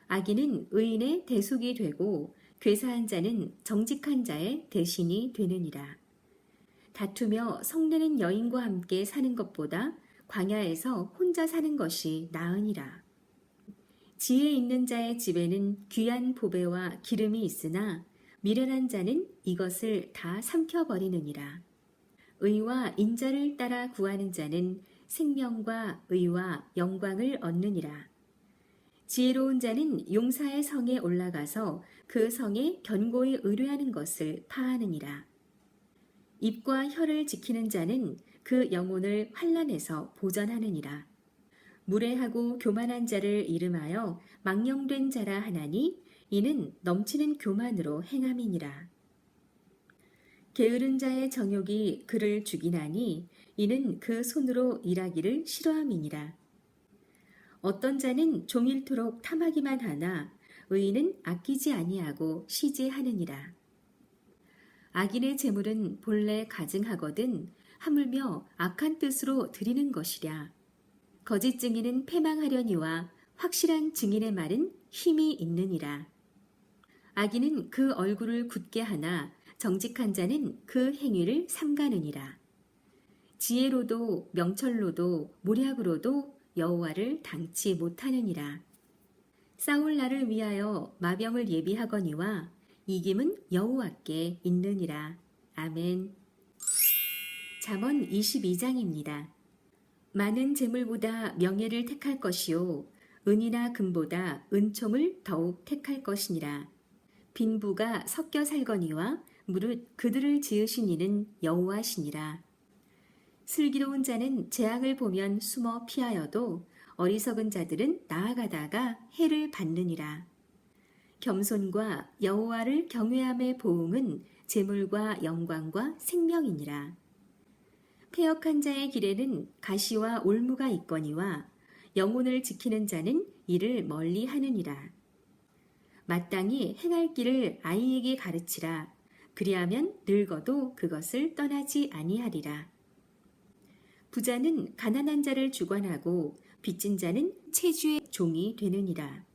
악인은 의인의 대속이 되고 괴사한 자는 정직한 자의 대신이 되느니라. 다투며 성내는 여인과 함께 사는 것보다 광야에서 혼자 사는 것이 나으니라. 지혜 있는 자의 집에는 귀한 보배와 기름이 있으나 미련한 자는 이것을 다 삼켜버리느니라. 의와 인자를 따라 구하는 자는 생명과 의와 영광을 얻느니라. 지혜로운 자는 용사의 성에 올라가서 그 성에 견고히 의뢰하는 것을 파하느니라. 입과 혀를 지키는 자는 그 영혼을 환난에서 보전하느니라. 무례하고 교만한 자를 이름하여 망령된 자라 하나니 이는 넘치는 교만으로 행함이니라. 게으른 자의 정욕이 그를 죽이나니 이는 그 손으로 일하기를 싫어함이니라. 어떤 자는 종일토록 탐하기만 하나 의인은 아끼지 아니하고 쉬지 하느니라. 악인의 재물은 본래 가증하거든 하물며 악한 뜻으로 드리는 것이랴. 거짓 증인은 패망하려니와 확실한 증인의 말은 힘이 있느니라. 악인은 그 얼굴을 굳게 하나 정직한 자는 그 행위를 삼가느니라. 지혜로도 명철로도 모략으로도 여호와를 당치 못하느니라. 싸울 날을 위하여 마병을 예비하거니와 이김은 여호와께 있느니라. 아멘. 잠언 22장입니다. 많은 재물보다 명예를 택할 것이요 은이나 금보다 은총을 더욱 택할 것이니라. 빈부가 섞여 살거니와 무릇 그들을 지으신 이는 여호와시니라. 슬기로운 자는 재앙을 보면 숨어 피하여도 어리석은 자들은 나아가다가 해를 받느니라. 겸손과 여호와를 경외함의 보응은 재물과 영광과 생명이니라. 패역한 자의 길에는 가시와 올무가 있거니와 영혼을 지키는 자는 이를 멀리 하느니라. 마땅히 행할 길을 아이에게 가르치라. 그리하면 늙어도 그것을 떠나지 아니하리라. 부자는 가난한 자를 주관하고 빚진 자는 체주의 종이 되느니라.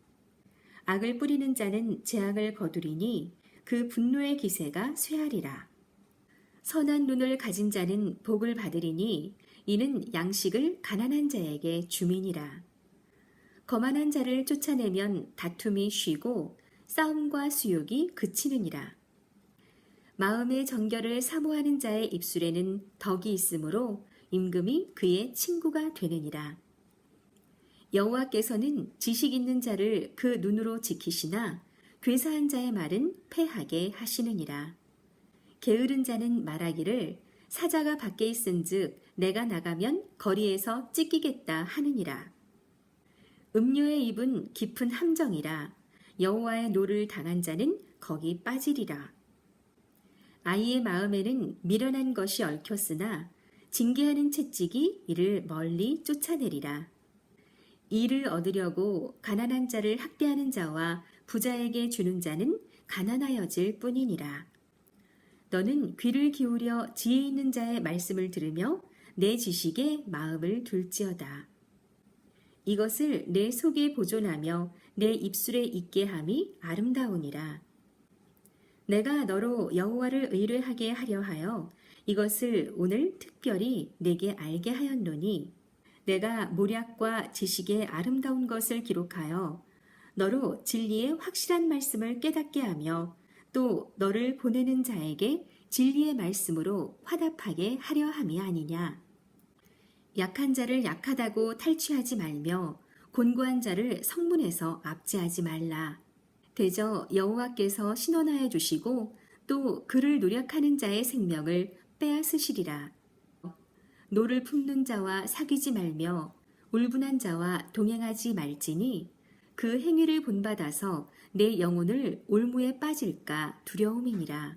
악을 뿌리는 자는 재앙을 거두리니 그 분노의 기세가 쇠하리라. 선한 눈을 가진 자는 복을 받으리니 이는 양식을 가난한 자에게 주민이라. 거만한 자를 쫓아내면 다툼이 쉬고 싸움과 수욕이 그치느니라. 마음의 정결을 사모하는 자의 입술에는 덕이 있으므로 임금이 그의 친구가 되느니라. 여호와께서는 지식 있는 자를 그 눈으로 지키시나 괴사한 자의 말은 패하게 하시느니라. 게으른 자는 말하기를 사자가 밖에 있은즉 내가 나가면 거리에서 찢기겠다 하느니라. 음료의 입은 깊은 함정이라. 여호와의 노를 당한 자는 거기 빠지리라. 아이의 마음에는 미련한 것이 얽혔으나 징계하는 채찍이 이를 멀리 쫓아내리라. 이를 얻으려고 가난한 자를 학대하는 자와 부자에게 주는 자는 가난하여질 뿐이니라. 너는 귀를 기울여 지혜 있는 자의 말씀을 들으며 내 지식에 마음을 둘지어다. 이것을 내 속에 보존하며 내 입술에 있게 함이 아름다우니라. 내가 너로 여호와를 의뢰하게 하려 하여 이것을 오늘 특별히 내게 알게 하였노니 내가 모략과 지식의 아름다운 것을 기록하여 너로 진리의 확실한 말씀을 깨닫게 하며 또 너를 보내는 자에게 진리의 말씀으로 화답하게 하려 함이 아니냐. 약한 자를 약하다고 탈취하지 말며 곤고한 자를 성문에서 압제하지 말라. 대저 여호와께서 신원하여 주시고 또 그를 노력하는 자의 생명을 빼앗으시리라. 노를 품는 자와 사귀지 말며 울분한 자와 동행하지 말지니 그 행위를 본받아서 내 영혼을 올무에 빠질까 두려움이니라.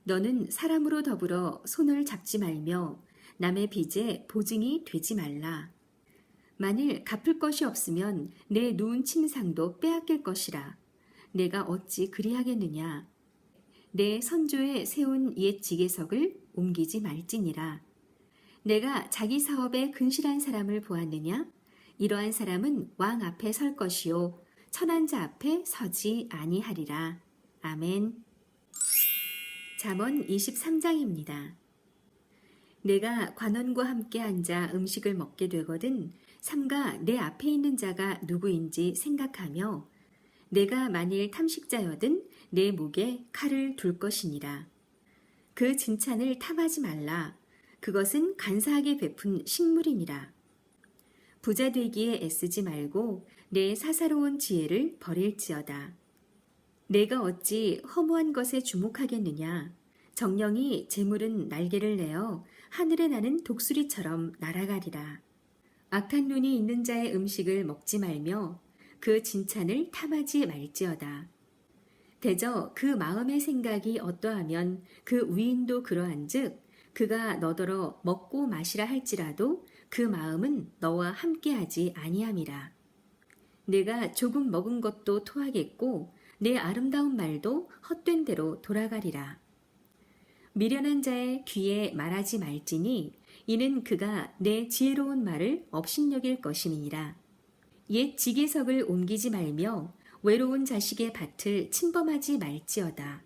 너는 사람으로 더불어 손을 잡지 말며 남의 빚에 보증이 되지 말라. 만일 갚을 것이 없으면 내 누운 침상도 빼앗길 것이라. 내가 어찌 그리하겠느냐. 내 선조에 세운 옛 지계석을 옮기지 말지니라. 내가 자기 사업에 근실한 사람을 보았느냐? 이러한 사람은 왕 앞에 설 것이요 천한 자 앞에 서지 아니하리라. 아멘. 잠언 23장입니다. 내가 관원과 함께 앉아 음식을 먹게 되거든 삼가 내 앞에 있는 자가 누구인지 생각하며 내가 만일 탐식자여든 내 목에 칼을 둘 것이니라. 그 진찬을 탐하지 말라. 그것은 간사하게 베푼 식물이니라. 부자 되기에 애쓰지 말고 내 사사로운 지혜를 버릴지어다. 내가 어찌 허무한 것에 주목하겠느냐. 정령이 재물은 날개를 내어 하늘에 나는 독수리처럼 날아가리라. 악한 눈이 있는 자의 음식을 먹지 말며 그 진찬을 탐하지 말지어다. 대저 그 마음의 생각이 어떠하면 그 위인도 그러한즉 그가 너더러 먹고 마시라 할지라도 그 마음은 너와 함께하지 아니함이라. 내가 조금 먹은 것도 토하겠고 내 아름다운 말도 헛된 대로 돌아가리라. 미련한 자의 귀에 말하지 말지니 이는 그가 내 지혜로운 말을 업신여길 것임이니라. 옛 지게석을 옮기지 말며 외로운 자식의 밭을 침범하지 말지어다.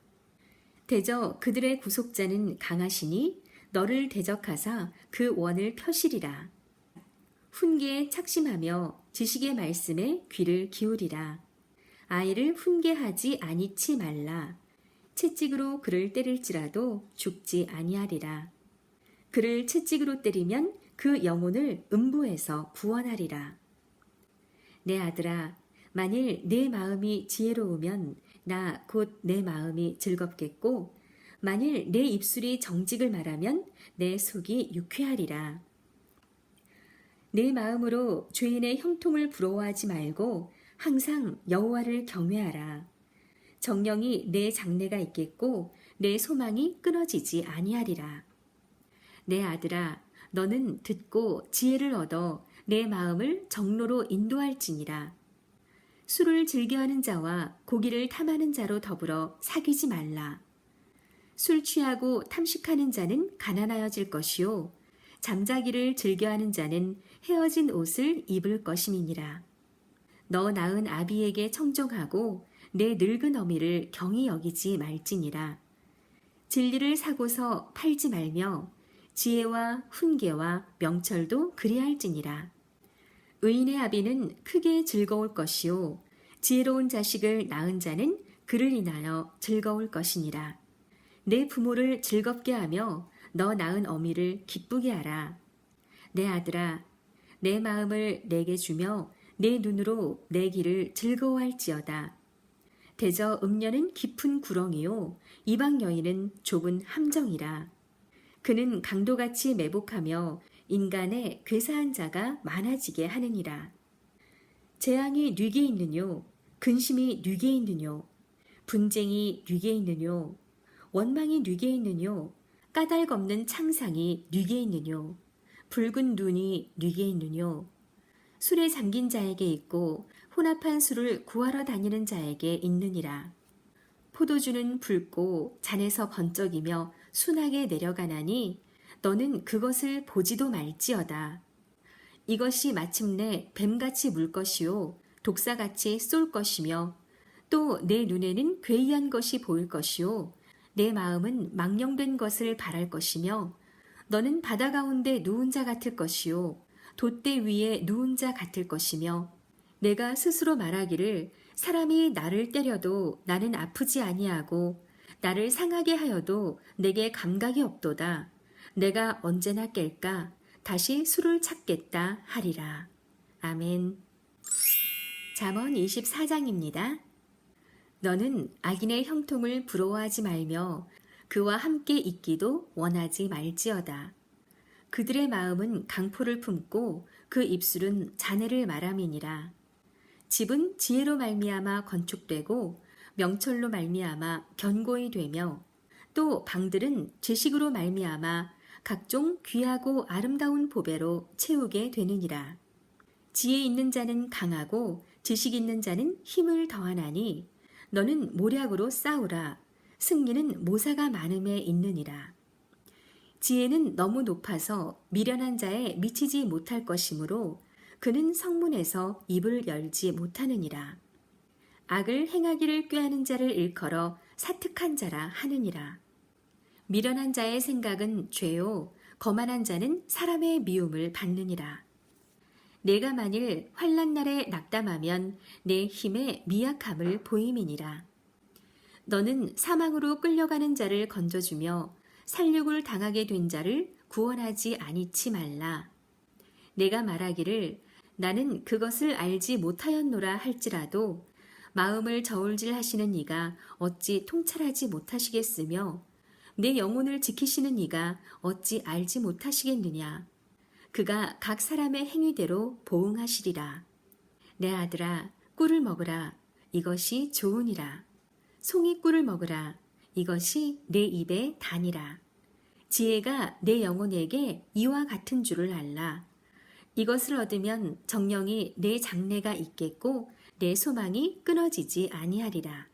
대저 그들의 구속자는 강하시니 너를 대적하사 그 원을 펴시리라. 훈계에 착심하며 지식의 말씀에 귀를 기울이라. 아이를 훈계하지 아니치 말라. 채찍으로 그를 때릴지라도 죽지 아니하리라. 그를 채찍으로 때리면 그 영혼을 음부에서 구원하리라. 내 아들아, 만일 내 마음이 지혜로우면 나 곧 내 마음이 즐겁겠고 만일 내 입술이 정직을 말하면 내 속이 유쾌하리라. 내 마음으로 죄인의 형통을 부러워하지 말고 항상 여호와를 경외하라. 정령이 내 장래가 있겠고 내 소망이 끊어지지 아니하리라. 내 아들아, 너는 듣고 지혜를 얻어 내 마음을 정로로 인도할지니라. 술을 즐겨하는 자와 고기를 탐하는 자로 더불어 사귀지 말라. 술 취하고 탐식하는 자는 가난하여질 것이요 잠자기를 즐겨하는 자는 헤어진 옷을 입을 것임이니라. 너 낳은 아비에게 청종하고 내 늙은 어미를 경히 여기지 말지니라. 진리를 사고서 팔지 말며 지혜와 훈계와 명철도 그리할지니라. 의인의 아비는 크게 즐거울 것이요 지혜로운 자식을 낳은 자는 그를 인하여 즐거울 것이니라. 내 부모를 즐겁게 하며 너 낳은 어미를 기쁘게 하라. 내 아들아, 내 마음을 내게 주며 내 눈으로 내 길을 즐거워할지어다. 대저 음녀는 깊은 구렁이요 이방 여인은 좁은 함정이라. 그는 강도같이 매복하며 인간의 괴사한 자가 많아지게 하느니라. 재앙이 뉘게 있느뇨 근심이 뉘게 있느뇨 분쟁이 뉘게 있느뇨 원망이 뉘게 있느뇨 까닭 없는 창상이 뉘게 있느뇨 붉은 눈이 뉘게 있느뇨 술에 잠긴 자에게 있고 혼합한 술을 구하러 다니는 자에게 있느니라. 포도주는 붉고 잔에서 번쩍이며 순하게 내려가나니 너는 그것을 보지도 말지어다. 이것이 마침내 뱀같이 물 것이요 독사같이 쏠 것이며 또 내 눈에는 괴이한 것이 보일 것이요 내 마음은 망령된 것을 바랄 것이며 너는 바다 가운데 누운 자 같을 것이요 돛대 위에 누운 자 같을 것이며 내가 스스로 말하기를 사람이 나를 때려도 나는 아프지 아니하고 나를 상하게 하여도 내게 감각이 없도다. 내가 언제나 깰까 다시 술을 찾겠다 하리라. 아멘. 잠언 24장입니다. 너는 악인의 형통을 부러워하지 말며 그와 함께 있기도 원하지 말지어다. 그들의 마음은 강포를 품고 그 입술은 잔해를 말함이니라. 집은 지혜로 말미암아 건축되고 명철로 말미암아 견고히 되며 또 방들은 지식으로 말미암아 각종 귀하고 아름다운 보배로 채우게 되느니라. 지혜 있는 자는 강하고 지식 있는 자는 힘을 더하나니 너는 모략으로 싸우라. 승리는 모사가 많음에 있느니라. 지혜는 너무 높아서 미련한 자에 미치지 못할 것이므로 그는 성문에서 입을 열지 못하느니라. 악을 행하기를 꾀하는 자를 일컬어 사특한 자라 하느니라. 미련한 자의 생각은 죄요 거만한 자는 사람의 미움을 받느니라. 내가 만일 환난 날에 낙담하면 내 힘의 미약함을 보임이니라. 너는 사망으로 끌려가는 자를 건져주며 살육을 당하게 된 자를 구원하지 아니치 말라. 내가 말하기를 나는 그것을 알지 못하였노라 할지라도 마음을 저울질 하시는 이가 어찌 통찰하지 못하시겠으며 내 영혼을 지키시는 이가 어찌 알지 못하시겠느냐. 그가 각 사람의 행위대로 보응하시리라. 내 아들아, 꿀을 먹으라. 이것이 좋으니라. 송이 꿀을 먹으라. 이것이 내 입의 단이라. 지혜가 내 영혼에게 이와 같은 줄을 알라. 이것을 얻으면 정령이 내 장래가 있겠고 내 소망이 끊어지지 아니하리라.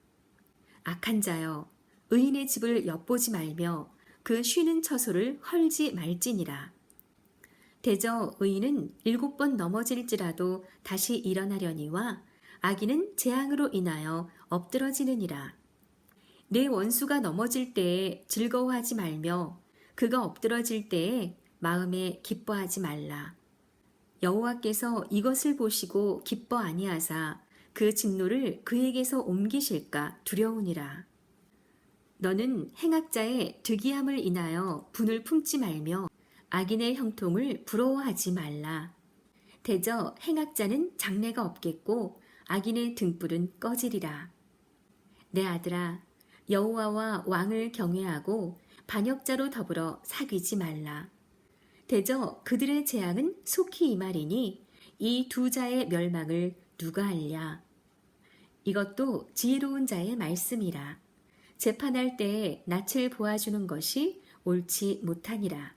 악한 자여, 의인의 집을 엿보지 말며 그 쉬는 처소를 헐지 말지니라. 대저 의인은 7번 넘어질지라도 다시 일어나려니와 악인은 재앙으로 인하여 엎드러지느니라. 내 원수가 넘어질 때에 즐거워하지 말며 그가 엎드러질 때에 마음에 기뻐하지 말라. 여호와께서 이것을 보시고 기뻐 아니하사 그 진노를 그에게서 옮기실까 두려우니라. 너는 행악자의 득이함을 인하여 분을 품지 말며 악인의 형통을 부러워하지 말라. 대저 행악자는 장래가 없겠고 악인의 등불은 꺼지리라. 내 아들아, 여호와와 왕을 경외하고 반역자로 더불어 사귀지 말라. 대저 그들의 재앙은 속히 임하리니 이 두 자의 멸망을 누가 알랴. 이것도 지혜로운 자의 말씀이라. 재판할 때에 낯을 보아주는 것이 옳지 못하니라.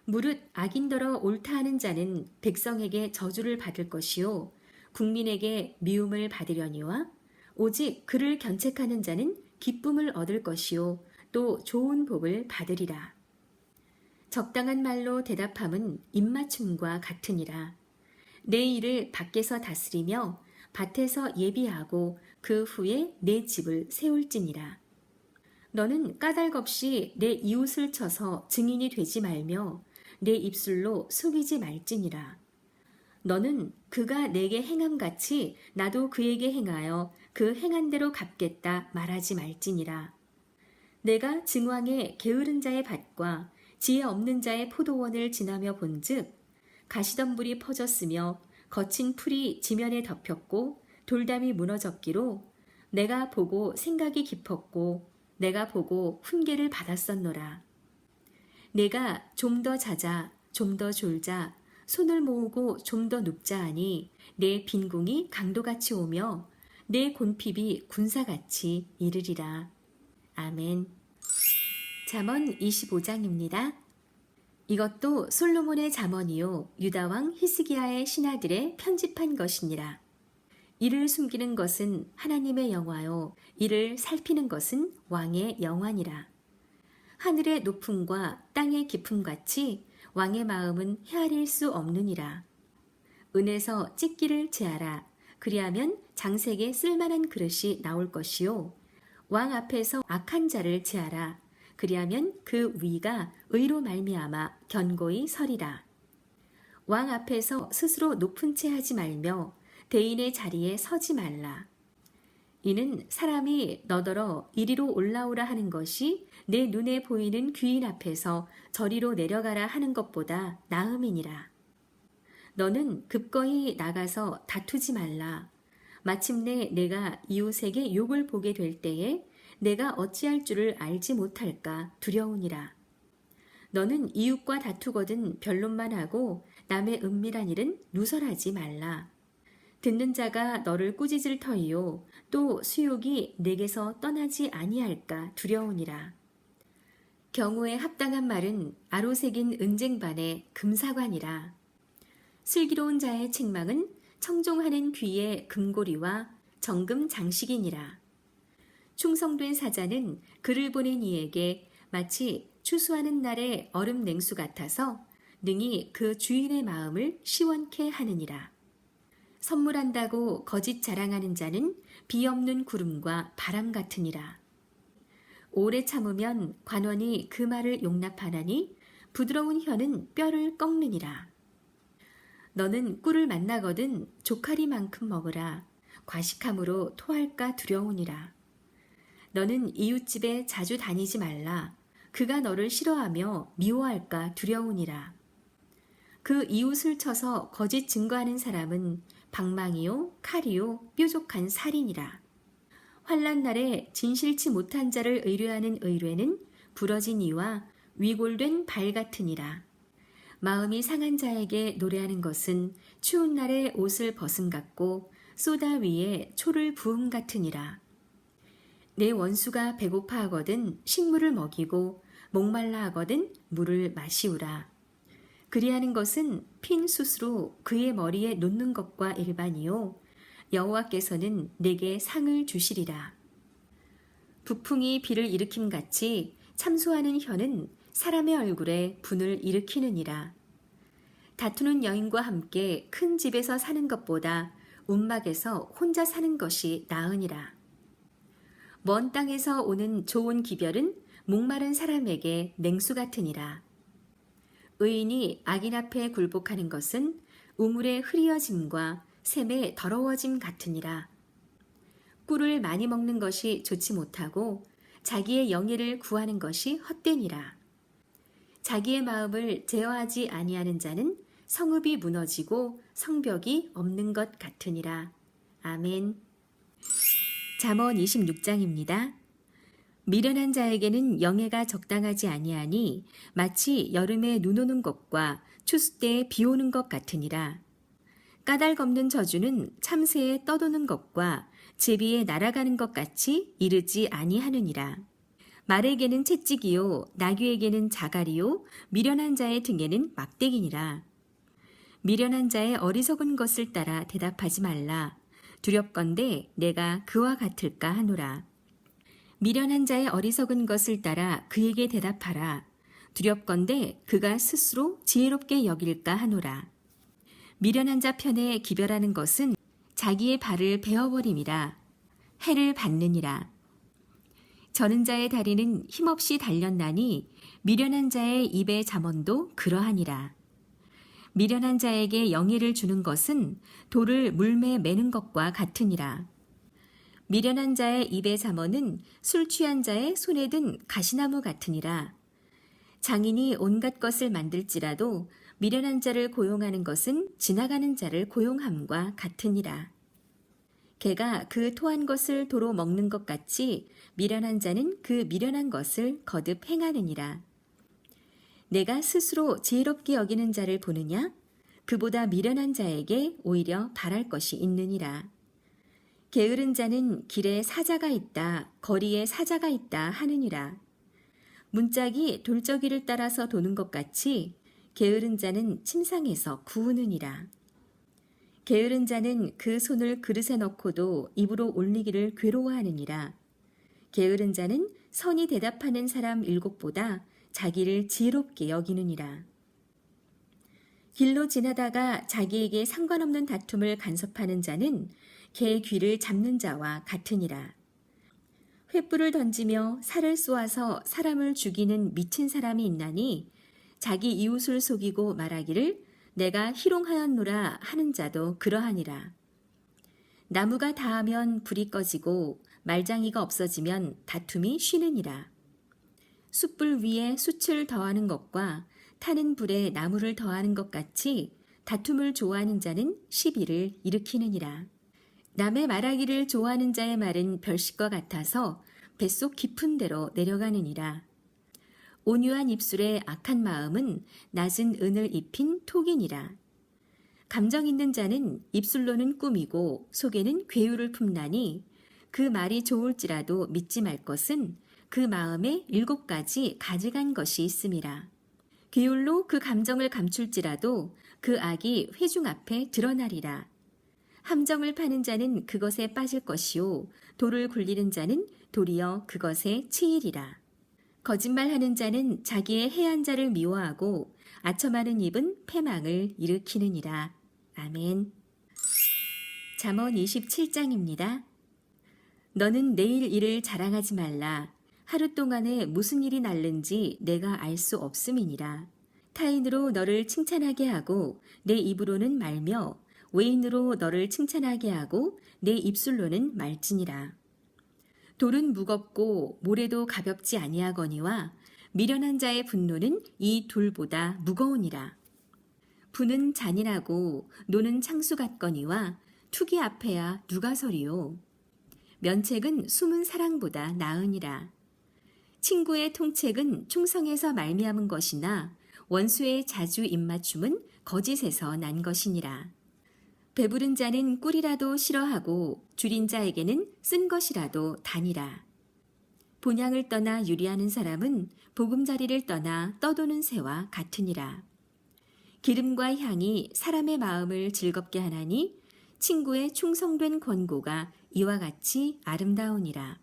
무릇 악인더러 옳다하는 자는 백성에게 저주를 받을 것이요 국민에게 미움을 받으려니와 오직 그를 견책하는 자는 기쁨을 얻을 것이요 또 좋은 복을 받으리라. 적당한 말로 대답함은 입맞춤과 같으니라. 내 일을 밖에서 다스리며 밭에서 예비하고 그 후에 내 집을 세울지니라. 너는 까닭 없이 내 이웃을 쳐서 증인이 되지 말며 내 입술로 속이지 말지니라. 너는 그가 내게 행함같이 나도 그에게 행하여 그 행한 대로 갚겠다 말하지 말지니라. 내가 증왕의 게으른 자의 밭과 지혜 없는 자의 포도원을 지나며 본즉 가시덤불이 퍼졌으며 거친 풀이 지면에 덮였고 돌담이 무너졌기로 내가 보고 생각이 깊었고 내가 보고 훈계를 받았었노라. 내가 좀 더 자자, 좀 더 졸자, 손을 모으고 좀 더 눕자 하니 내 빈궁이 강도같이 오며 내 곤핍이 군사같이 이르리라. 아멘. 잠언 25장입니다. 이것도 솔로몬의 잠언이요 유다왕 히스기야의 신하들의 편집한 것이니라. 이를 숨기는 것은 하나님의 영화요 이를 살피는 것은 왕의 영화니라. 하늘의 높음과 땅의 깊음같이 왕의 마음은 헤아릴 수 없느니라. 은에서 찢기를 제하라. 그리하면 장색에 쓸만한 그릇이 나올 것이요 왕 앞에서 악한 자를 제하라. 그리하면 그 위가 의로 말미암아 견고히 서리라. 왕 앞에서 스스로 높은 채 하지 말며 대인의 자리에 서지 말라. 이는 사람이 너더러 이리로 올라오라 하는 것이 내 눈에 보이는 귀인 앞에서 저리로 내려가라 하는 것보다 나음이니라. 너는 급거이 나가서 다투지 말라. 마침내 내가 이웃에게 욕을 보게 될 때에 내가 어찌할 줄을 알지 못할까 두려우니라. 너는 이웃과 다투거든 변론만 하고 남의 은밀한 일은 누설하지 말라. 듣는 자가 너를 꾸짖을 터이요 또 수욕이 내게서 떠나지 아니할까 두려우니라. 경우에 합당한 말은 아로새긴 은쟁반의 금사관이라. 슬기로운 자의 책망은 청종하는 귀의 금고리와 정금 장식이니라. 충성된 사자는 그를 보낸 이에게 마치 추수하는 날의 얼음 냉수 같아서 능히 그 주인의 마음을 시원케 하느니라. 선물한다고 거짓 자랑하는 자는 비 없는 구름과 바람 같으니라. 오래 참으면 관원이 그 말을 용납하나니 부드러운 혀는 뼈를 꺾느니라. 너는 꿀을 만나거든 조카리만큼 먹으라. 과식함으로 토할까 두려우니라. 너는 이웃집에 자주 다니지 말라. 그가 너를 싫어하며 미워할까 두려우니라. 그 이웃을 쳐서 거짓 증거하는 사람은 방망이요, 칼이요, 뾰족한 살이니라. 환난 날에 진실치 못한 자를 의뢰하는 의뢰는 부러진 이와 위골된 발 같으니라. 마음이 상한 자에게 노래하는 것은 추운 날에 옷을 벗음 같고 쏘다 위에 초를 부음 같으니라. 내 원수가 배고파 하거든 식물을 먹이고 목말라 하거든 물을 마시우라. 그리하는 것은 핀 숯으로 그의 머리에 놓는 것과 일반이요 여호와께서는 내게 상을 주시리라. 북풍이 비를 일으킴같이 참소하는 혀는 사람의 얼굴에 분을 일으키느니라. 다투는 여인과 함께 큰 집에서 사는 것보다 움막에서 혼자 사는 것이 나으니라. 먼 땅에서 오는 좋은 기별은 목마른 사람에게 냉수 같으니라. 의인이 악인 앞에 굴복하는 것은 우물의 흐리어짐과 샘의 더러워짐 같으니라. 꿀을 많이 먹는 것이 좋지 못하고 자기의 영예를 구하는 것이 헛되니라. 자기의 마음을 제어하지 아니하는 자는 성읍이 무너지고 성벽이 없는 것 같으니라. 아멘. 잠언 26장입니다. 미련한 자에게는 영예가 적당하지 아니하니 마치 여름에 눈 오는 것과 추수 때에 비 오는 것 같으니라. 까닭 없는 저주는 참새에 떠도는 것과 제비에 날아가는 것 같이 이르지 아니하느니라. 말에게는 채찍이요 나귀에게는 자갈이요 미련한 자의 등에는 막대기니라. 미련한 자의 어리석은 것을 따라 대답하지 말라. 두렵건대 내가 그와 같을까 하노라. 미련한 자의 어리석은 것을 따라 그에게 대답하라. 두렵건대 그가 스스로 지혜롭게 여길까 하노라. 미련한 자 편에 기별하는 것은 자기의 발을 베어버림이라. 해를 받느니라. 저는 자의 다리는 힘없이 달렸나니 미련한 자의 입의 잠언도 그러하니라. 미련한 자에게 영예를 주는 것은 돌을 물매 매는 것과 같으니라. 미련한 자의 입의 잠언은 술 취한 자의 손에 든 가시나무 같으니라. 장인이 온갖 것을 만들지라도 미련한 자를 고용하는 것은 지나가는 자를 고용함과 같으니라. 개가 그 토한 것을 도로 먹는 것 같이 미련한 자는 그 미련한 것을 거듭 행하느니라. 내가 스스로 지혜롭게 여기는 자를 보느냐? 그보다 미련한 자에게 오히려 바랄 것이 있느니라. 게으른 자는 길에 사자가 있다, 거리에 사자가 있다 하느니라. 문짝이 돌저귀를 따라서 도는 것 같이 게으른 자는 침상에서 구우느니라. 게으른 자는 그 손을 그릇에 넣고도 입으로 올리기를 괴로워하느니라. 게으른 자는 선이 대답하는 사람 7보다 자기를 지혜롭게 여기느니라. 길로 지나다가 자기에게 상관없는 다툼을 간섭하는 자는 개 귀를 잡는 자와 같으니라. 횃불을 던지며 살을 쏘아서 사람을 죽이는 미친 사람이 있나니 자기 이웃을 속이고 말하기를 내가 희롱하였노라 하는 자도 그러하니라. 나무가 닿으면 불이 꺼지고 말장이가 없어지면 다툼이 쉬느니라. 숯불 위에 숯을 더하는 것과 타는 불에 나무를 더하는 것 같이 다툼을 좋아하는 자는 시비를 일으키느니라. 남의 말하기를 좋아하는 자의 말은 별식과 같아서 뱃속 깊은 데로 내려가느니라. 온유한 입술에 악한 마음은 낮은 은을 입힌 톡이니라. 감정 있는 자는 입술로는 꾸미고 속에는 괴유를 품나니 그 말이 좋을지라도 믿지 말 것은 그 마음에 7가지 가져간 것이 있음이라. 비율로 그 감정을 감출지라도 그 악이 회중 앞에 드러나리라. 함정을 파는 자는 그것에 빠질 것이요 돌을 굴리는 자는 도리어 그것에 치이리라. 거짓말하는 자는 자기의 해한 자를 미워하고 아첨하는 입은 패망을 일으키느니라. 아멘. 잠언 27장입니다. 너는 내일 일을 자랑하지 말라. 하루 동안에 무슨 일이 날는지 내가 알 수 없음이니라. 타인으로 너를 칭찬하게 하고 내 입으로는 말며 외인으로 너를 칭찬하게 하고 내 입술로는 말지니라. 돌은 무겁고 모래도 가볍지 아니하거니와 미련한 자의 분노는 이 돌보다 무거우니라. 부는 잔인하고 노는 창수 같거니와 투기 앞에야 누가 서리요. 면책은 숨은 사랑보다 나으니라. 친구의 통책은 충성에서 말미암은 것이나 원수의 자주 입맞춤은 거짓에서 난 것이니라. 배부른 자는 꿀이라도 싫어하고 줄인 자에게는 쓴 것이라도 다니라. 본향을 떠나 유리하는 사람은 보금자리를 떠나 떠도는 새와 같으니라. 기름과 향이 사람의 마음을 즐겁게 하나니 친구의 충성된 권고가 이와 같이 아름다우니라.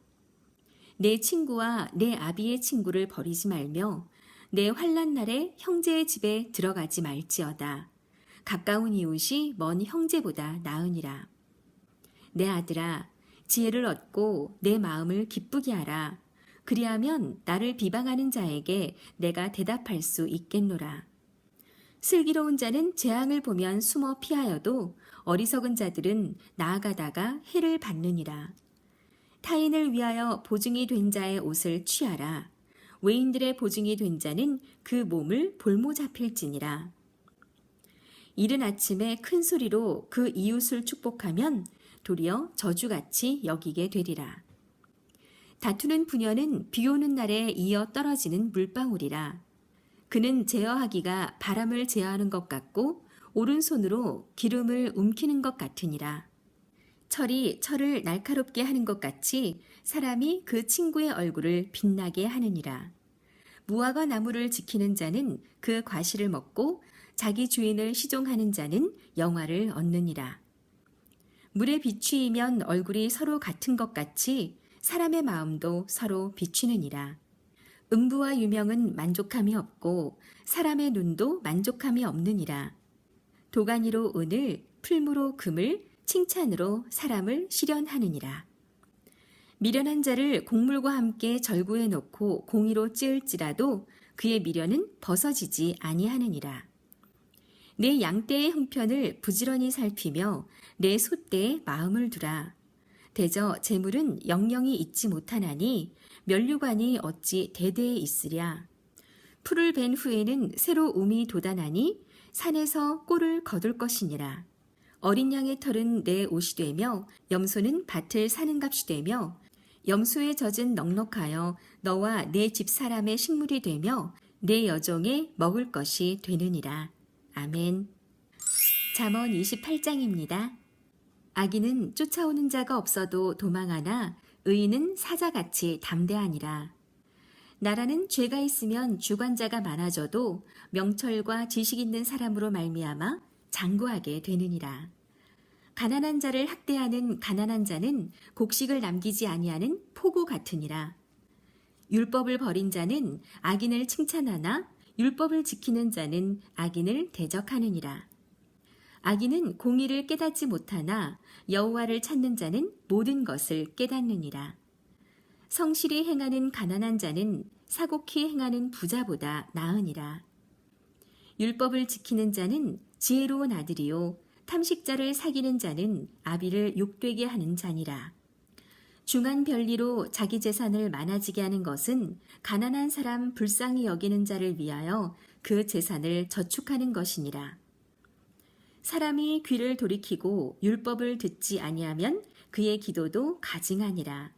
내 친구와 내 아비의 친구를 버리지 말며 내 환난 날에 형제의 집에 들어가지 말지어다. 가까운 이웃이 먼 형제보다 나으니라. 내 아들아, 지혜를 얻고 내 마음을 기쁘게 하라. 그리하면 나를 비방하는 자에게 내가 대답할 수 있겠노라. 슬기로운 자는 재앙을 보면 숨어 피하여도 어리석은 자들은 나아가다가 해를 받느니라. 타인을 위하여 보증이 된 자의 옷을 취하라. 외인들의 보증이 된 자는 그 몸을 볼모 잡힐지니라. 이른 아침에 큰 소리로 그 이웃을 축복하면 도리어 저주같이 여기게 되리라. 다투는 부녀는 비 오는 날에 이어 떨어지는 물방울이라. 그는 제어하기가 바람을 제어하는 것 같고 오른손으로 기름을 움키는 것 같으니라. 철이 철을 날카롭게 하는 것 같이 사람이 그 친구의 얼굴을 빛나게 하느니라. 무화과 나무를 지키는 자는 그 과실을 먹고 자기 주인을 시종하는 자는 영화를 얻느니라. 물에 비추이면 얼굴이 서로 같은 것 같이 사람의 마음도 서로 비추느니라. 음부와 유명은 만족함이 없고 사람의 눈도 만족함이 없느니라. 도가니로 은을, 풀무로 금을, 칭찬으로 사람을 실현하느니라. 미련한 자를 곡물과 함께 절구해 놓고 공의로 찌을지라도 그의 미련은 벗어지지 아니하느니라. 내 양떼의 형편을 부지런히 살피며 내 소떼에 마음을 두라. 대저 재물은 영영이 있지 못하나니 면류관이 어찌 대대에 있으랴. 풀을 벤 후에는 새로 움이 돋아나니 산에서 꼴을 거둘 것이니라. 어린 양의 털은 내 옷이 되며 염소는 밭을 사는 값이 되며 염소의 젖은 넉넉하여 너와 내 집 사람의 식물이 되며 내 여종의 먹을 것이 되느니라. 아멘. 잠언 28장입니다. 악인은 쫓아오는 자가 없어도 도망하나 의인은 사자같이 담대하니라. 나라는 죄가 있으면 주관자가 많아져도 명철과 지식 있는 사람으로 말미암아 장구하게 되느니라. 가난한 자를 학대하는 가난한 자는 곡식을 남기지 아니하는 포구 같으니라. 율법을 버린 자는 악인을 칭찬하나 율법을 지키는 자는 악인을 대적하느니라. 악인은 공의를 깨닫지 못하나 여호와를 찾는 자는 모든 것을 깨닫느니라. 성실히 행하는 가난한 자는 사곡히 행하는 부자보다 나으니라. 율법을 지키는 자는 지혜로운 아들이요 탐식자를 사귀는 자는 아비를 욕되게 하는 자니라. 중한 별리로 자기 재산을 많아지게 하는 것은 가난한 사람 불쌍히 여기는 자를 위하여 그 재산을 저축하는 것이니라. 사람이 귀를 돌이키고 율법을 듣지 아니하면 그의 기도도 가증하니라.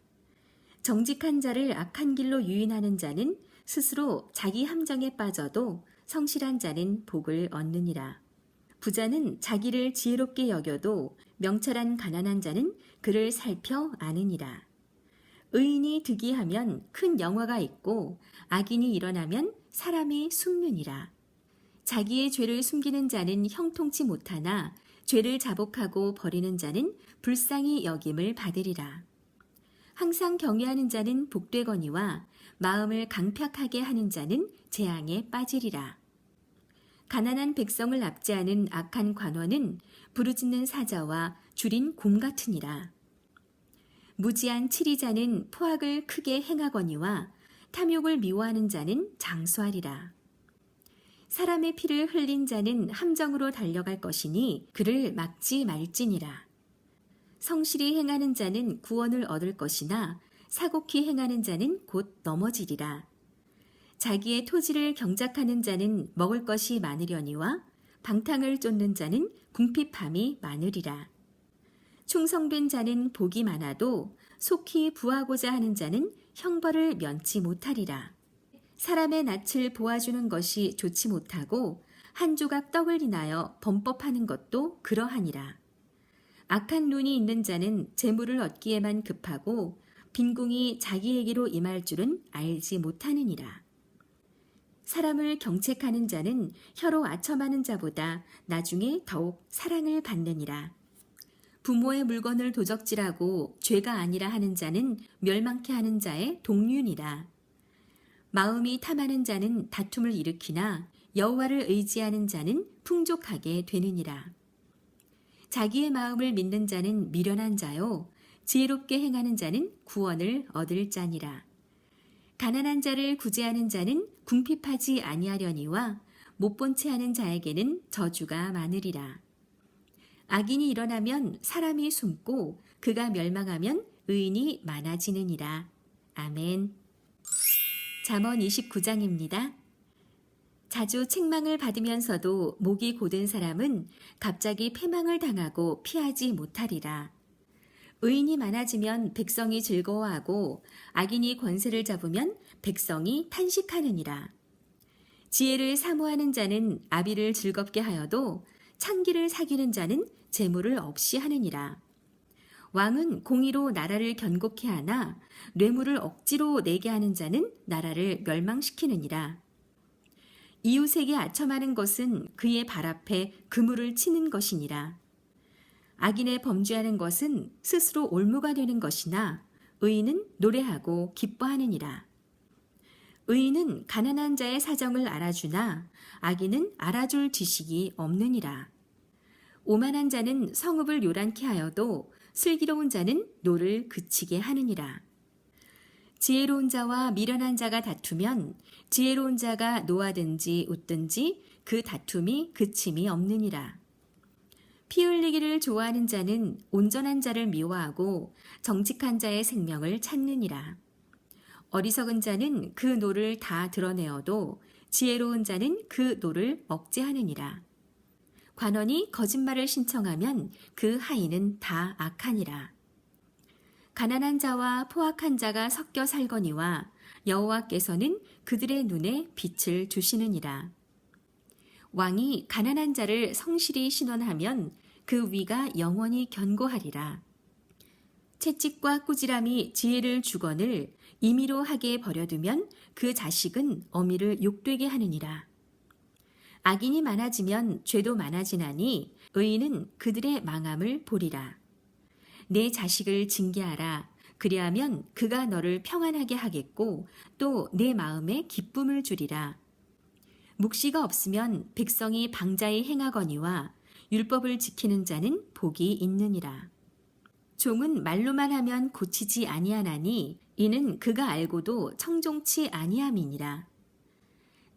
정직한 자를 악한 길로 유인하는 자는 스스로 자기 함정에 빠져도 성실한 자는 복을 얻느니라. 부자는 자기를 지혜롭게 여겨도 명철한 가난한 자는 그를 살펴 아느니라. 의인이 득이하면 큰 영화가 있고 악인이 일어나면 사람이 숨느니라. 자기의 죄를 숨기는 자는 형통치 못하나 죄를 자복하고 버리는 자는 불쌍히 여김을 받으리라. 항상 경외하는 자는 복되거니와 마음을 강팍하게 하는 자는 재앙에 빠지리라. 가난한 백성을 압제하는 악한 관원은 부르짖는 사자와 줄인 곰 같으니라. 무지한 치리자는 포악을 크게 행하거니와 탐욕을 미워하는 자는 장수하리라. 사람의 피를 흘린 자는 함정으로 달려갈 것이니 그를 막지 말지니라. 성실히 행하는 자는 구원을 얻을 것이나 사곡히 행하는 자는 곧 넘어지리라. 자기의 토지를 경작하는 자는 먹을 것이 많으려니와 방탕을 쫓는 자는 궁핍함이 많으리라. 충성된 자는 복이 많아도 속히 부하고자 하는 자는 형벌을 면치 못하리라. 사람의 낯을 보아주는 것이 좋지 못하고 한 조각 떡을 인하여 범법하는 것도 그러하니라. 악한 눈이 있는 자는 재물을 얻기에만 급하고 빈궁이 자기에게로 임할 줄은 알지 못하느니라. 사람을 경책하는 자는 혀로 아첨하는 자보다 나중에 더욱 사랑을 받느니라. 부모의 물건을 도적질하고 죄가 아니라 하는 자는 멸망케 하는 자의 동류니라. 마음이 탐하는 자는 다툼을 일으키나 여호와를 의지하는 자는 풍족하게 되느니라. 자기의 마음을 믿는 자는 미련한 자요 지혜롭게 행하는 자는 구원을 얻을 자니라. 가난한 자를 구제하는 자는 궁핍하지 아니하려니와 못 본 채 하는 자에게는 저주가 많으리라. 악인이 일어나면 사람이 숨고 그가 멸망하면 의인이 많아지느니라. 아멘. 잠언 29장입니다. 자주 책망을 받으면서도 목이 곧은 사람은 갑자기 패망을 당하고 피하지 못하리라. 의인이 많아지면 백성이 즐거워하고 악인이 권세를 잡으면 백성이 탄식하느니라. 지혜를 사모하는 자는 아비를 즐겁게 하여도 창기를 사귀는 자는 재물을 없이 하느니라. 왕은 공의로 나라를 견고케 하나 뇌물을 억지로 내게 하는 자는 나라를 멸망시키느니라. 이웃에게 아첨하는 것은 그의 발 앞에 그물을 치는 것이니라. 악인의 범죄하는 것은 스스로 올무가 되는 것이나 의인은 노래하고 기뻐하느니라. 의인은 가난한 자의 사정을 알아주나 악인은 알아줄 지식이 없느니라. 오만한 자는 성읍을 요란케 하여도 슬기로운 자는 노를 그치게 하느니라. 지혜로운 자와 미련한 자가 다투면 지혜로운 자가 노하든지 웃든지 그 다툼이 그침이 없느니라. 피 흘리기를 좋아하는 자는 온전한 자를 미워하고 정직한 자의 생명을 찾느니라. 어리석은 자는 그 노를 다 드러내어도 지혜로운 자는 그 노를 억제하느니라. 관원이 거짓말을 신청하면 그 하인은 다 악하니라. 가난한 자와 포악한 자가 섞여 살거니와 여호와께서는 그들의 눈에 빛을 주시느니라. 왕이 가난한 자를 성실히 신원하면 그 위가 영원히 견고하리라. 채찍과 꾸지람이 지혜를 주거늘 임의로 하게 버려두면 그 자식은 어미를 욕되게 하느니라. 악인이 많아지면 죄도 많아지나니 의인은 그들의 망함을 보리라. 내 자식을 징계하라. 그리하면 그가 너를 평안하게 하겠고 또 내 마음에 기쁨을 주리라. 묵시가 없으면 백성이 방자히 행하거니와 율법을 지키는 자는 복이 있느니라. 종은 말로만 하면 고치지 아니하나니 이는 그가 알고도 청종치 아니함이니라.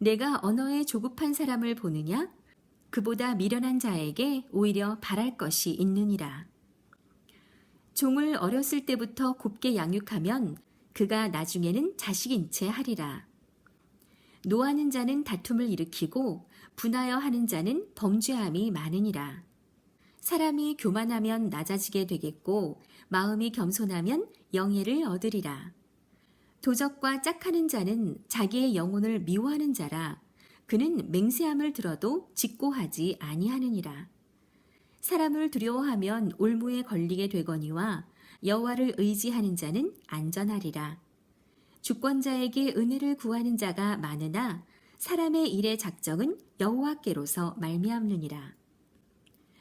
내가 언어에 조급한 사람을 보느냐? 그보다 미련한 자에게 오히려 바랄 것이 있느니라. 종을 어렸을 때부터 곱게 양육하면 그가 나중에는 자식인 채 하리라. 노하는 자는 다툼을 일으키고 분하여 하는 자는 범죄함이 많으니라. 사람이 교만하면 낮아지게 되겠고 마음이 겸손하면 영예를 얻으리라. 도적과 짝하는 자는 자기의 영혼을 미워하는 자라. 그는 맹세함을 들어도 직고하지 아니하느니라. 사람을 두려워하면 올무에 걸리게 되거니와 여호와를 의지하는 자는 안전하리라. 주권자에게 은혜를 구하는 자가 많으나 사람의 일의 작정은 여호와께로서 말미암느니라.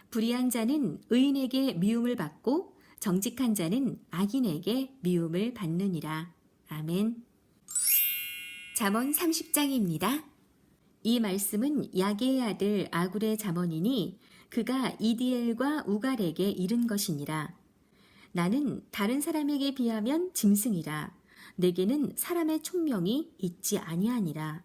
불의한 자는 의인에게 미움을 받고 정직한 자는 악인에게 미움을 받느니라. 아멘. 잠언 30장입니다. 이 말씀은 야게의 아들 아굴의 잠언이니 그가 이디엘과 우갈에게 이른 것이니라. 나는 다른 사람에게 비하면 짐승이라. 내게는 사람의 총명이 있지 아니하니라.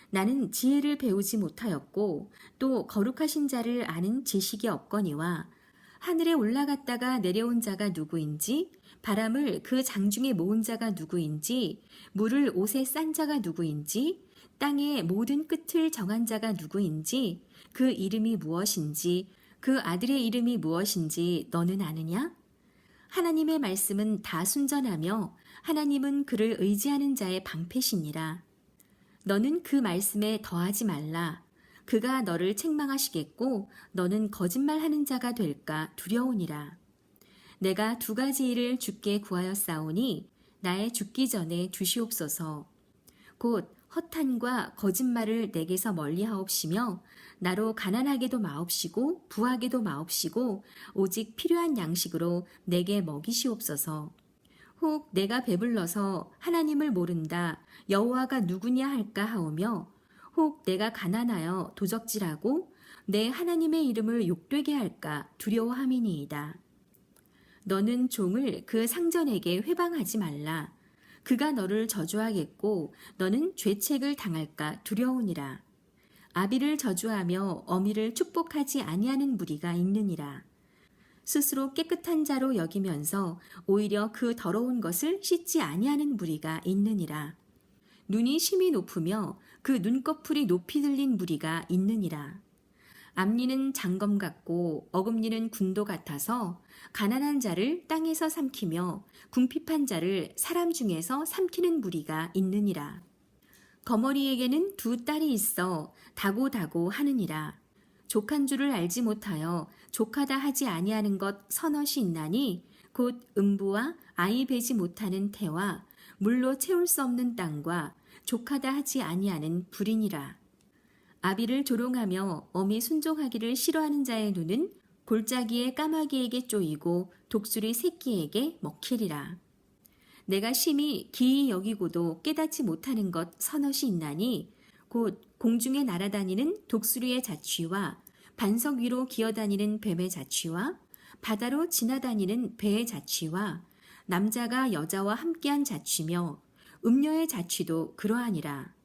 나는 지혜를 배우지 못하였고 또 거룩하신 자를 아는 지식이 없거니와 하늘에 올라갔다가 내려온 자가 누구인지 바람을 그 장중에 모은 자가 누구인지 물을 옷에 싼 자가 누구인지 땅의 모든 끝을 정한 자가 누구인지 그 이름이 무엇인지 그 아들의 이름이 무엇인지 너는 아느냐? 하나님의 말씀은 다 순전하며 하나님은 그를 의지하는 자의 방패시니라. 너는 그 말씀에 더하지 말라. 그가 너를 책망하시겠고 너는 거짓말하는 자가 될까 두려우니라. 내가 두 가지 일을 주께 구하였사오니 나의 죽기 전에 주시옵소서. 곧 허탄과 거짓말을 내게서 멀리하옵시며 나로 가난하게도 마옵시고 부하게도 마옵시고 오직 필요한 양식으로 내게 먹이시옵소서. 혹 내가 배불러서 하나님을 모른다 여호와가 누구냐 할까 하오며 혹 내가 가난하여 도적질하고 내 하나님의 이름을 욕되게 할까 두려워함이니이다. 너는 종을 그 상전에게 회방하지 말라. 그가 너를 저주하겠고 너는 죄책을 당할까 두려우니라. 아비를 저주하며 어미를 축복하지 아니하는 무리가 있느니라. 스스로 깨끗한 자로 여기면서 오히려 그 더러운 것을 씻지 아니하는 무리가 있느니라. 눈이 심히 높으며 그 눈꺼풀이 높이 들린 무리가 있느니라. 앞니는 장검 같고 어금니는 군도 같아서 가난한 자를 땅에서 삼키며 궁핍한 자를 사람 중에서 삼키는 무리가 있느니라. 거머리에게는 두 딸이 있어 다고다고 하느니라. 족한 줄을 알지 못하여 족하다 하지 아니하는 것 서넛이 있나니 곧 음부와 아이 베지 못하는 태와 물로 채울 수 없는 땅과 족하다 하지 아니하는 불이니라. 아비를 조롱하며 어미 순종하기를 싫어하는 자의 눈은 골짜기의 까마귀에게 쪼이고 독수리 새끼에게 먹히리라. 내가 심히 기이 여기고도 깨닫지 못하는 것 서넛이 있나니 곧 공중에 날아다니는 독수리의 자취와 반석 위로 기어다니는 뱀의 자취와 바다로 지나다니는 배의 자취와 남자가 여자와 함께한 자취며 음녀의 자취도 그러하니라.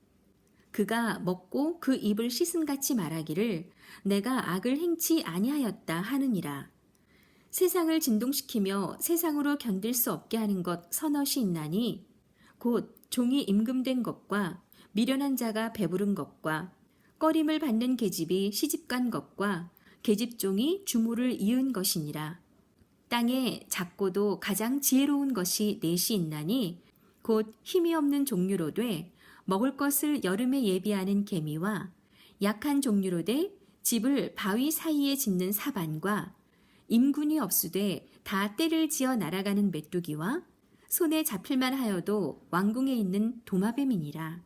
그가 먹고 그 입을 씻음같이 말하기를 내가 악을 행치 아니하였다 하느니라. 세상을 진동시키며 세상으로 견딜 수 없게 하는 것 서넛이 있나니 곧 종이 임금된 것과 미련한 자가 배부른 것과 꺼림을 받는 계집이 시집간 것과 계집종이 주모를 이은 것이니라. 땅에 작고도 가장 지혜로운 것이 넷이 있나니 곧 힘이 없는 종류로 돼 먹을 것을 여름에 예비하는 개미와 약한 종류로 돼 집을 바위 사이에 짓는 사반과 임군이 없으되 다 때를 지어 날아가는 메뚜기와 손에 잡힐만 하여도 왕궁에 있는 도마뱀이니라.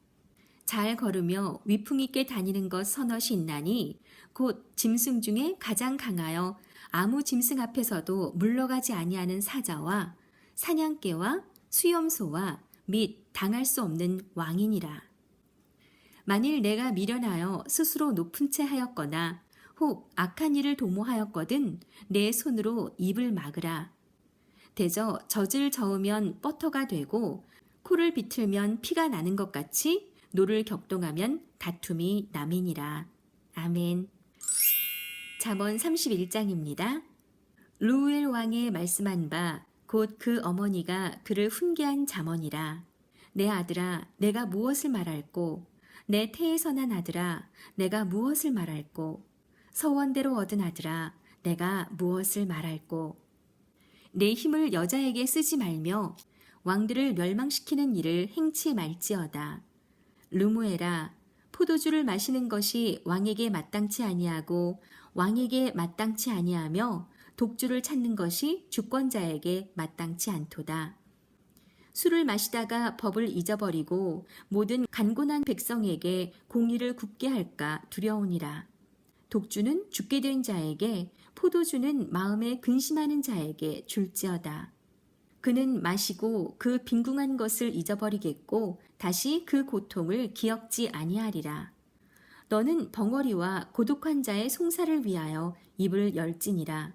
잘 걸으며 위풍 있게 다니는 것 서넛이 있나니 곧 짐승 중에 가장 강하여 아무 짐승 앞에서도 물러가지 아니하는 사자와 사냥개와 수염소와 및 당할 수 없는 왕이니라. 만일 내가 미련하여 스스로 높은 채 하였거나 혹 악한 일을 도모하였거든 내 손으로 입을 막으라. 대저 젖을 저으면 버터가 되고 코를 비틀면 피가 나는 것 같이 노를 격동하면 다툼이 남이니라. 아멘. 잠언 31장입니다. 르우엘 왕의 말씀한 바 곧 그 어머니가 그를 훈계한 잠언이라. 내 아들아 내가 무엇을 말할꼬 내 태에서 난 아들아 내가 무엇을 말할꼬 서원대로 얻은 아들아 내가 무엇을 말할꼬 내 힘을 여자에게 쓰지 말며 왕들을 멸망시키는 일을 행치 말지어다. 르무엘아 포도주를 마시는 것이 왕에게 마땅치 아니하고 왕에게 마땅치 아니하며 독주를 찾는 것이 주권자에게 마땅치 않도다. 술을 마시다가 법을 잊어버리고 모든 간곤한 백성에게 공의를 굽게 할까 두려우니라. 독주는 죽게 된 자에게 포도주는 마음에 근심하는 자에게 줄지어다. 그는 마시고 그 빈궁한 것을 잊어버리겠고 다시 그 고통을 기억지 아니하리라. 너는 벙어리와 고독한 자의 송사를 위하여 입을 열지니라.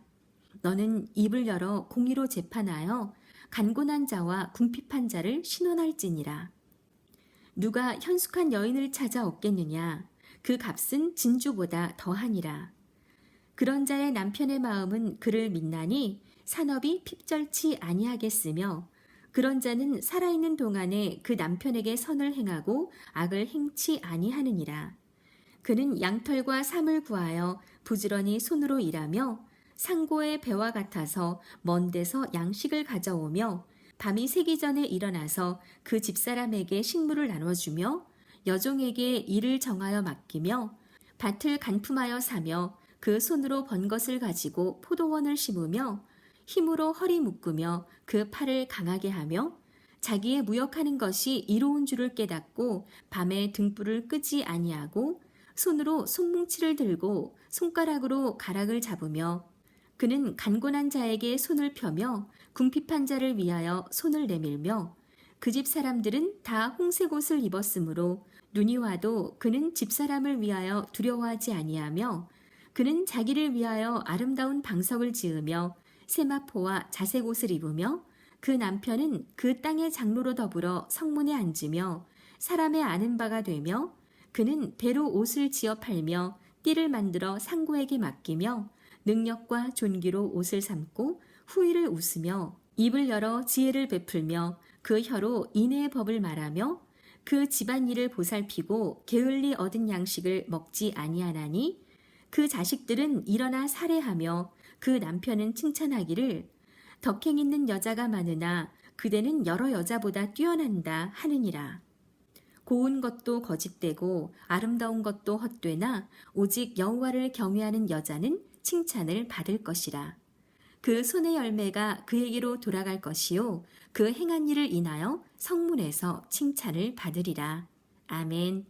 너는 입을 열어 공의로 재판하여 간곤한 자와 궁핍한 자를 신원할지니라. 누가 현숙한 여인을 찾아 얻겠느냐? 그 값은 진주보다 더하니라. 그런 자의 남편의 마음은 그를 믿나니 산업이 핍절치 아니하겠으며 그런 자는 살아있는 동안에 그 남편에게 선을 행하고 악을 행치 아니하느니라. 그는 양털과 삼을 구하여 부지런히 손으로 일하며 상고의 배와 같아서 먼 데서 양식을 가져오며 밤이 새기 전에 일어나서 그 집사람에게 식물을 나눠주며 여종에게 일을 정하여 맡기며 밭을 간품하여 사며 그 손으로 번 것을 가지고 포도원을 심으며 힘으로 허리 묶으며 그 팔을 강하게 하며 자기의 무역하는 것이 이로운 줄을 깨닫고 밤에 등불을 끄지 아니하고 손으로 손뭉치를 들고 손가락으로 가락을 잡으며 그는 간곤한 자에게 손을 펴며 궁핍한 자를 위하여 손을 내밀며 그 집 사람들은 다 홍색 옷을 입었으므로 눈이 와도 그는 집사람을 위하여 두려워하지 아니하며 그는 자기를 위하여 아름다운 방석을 지으며 세마포와 자색 옷을 입으며 그 남편은 그 땅의 장로로 더불어 성문에 앉으며 사람의 아는 바가 되며 그는 배로 옷을 지어 팔며 띠를 만들어 상고에게 맡기며 능력과 존귀로 옷을 삼고 후일을 웃으며 입을 열어 지혜를 베풀며 그 혀로 인애의 법을 말하며 그 집안일을 보살피고 게을리 얻은 양식을 먹지 아니하나니 그 자식들은 일어나 살해하며 그 남편은 칭찬하기를 덕행 있는 여자가 많으나 그대는 여러 여자보다 뛰어난다 하느니라. 고운 것도 거짓되고 아름다운 것도 헛되나 오직 여호와를 경외하는 여자는 칭찬을 받을 것이라. 그 손의 열매가 그에게로 돌아갈 것이요 그 행한 일을 인하여 성문에서 칭찬을 받으리라. 아멘.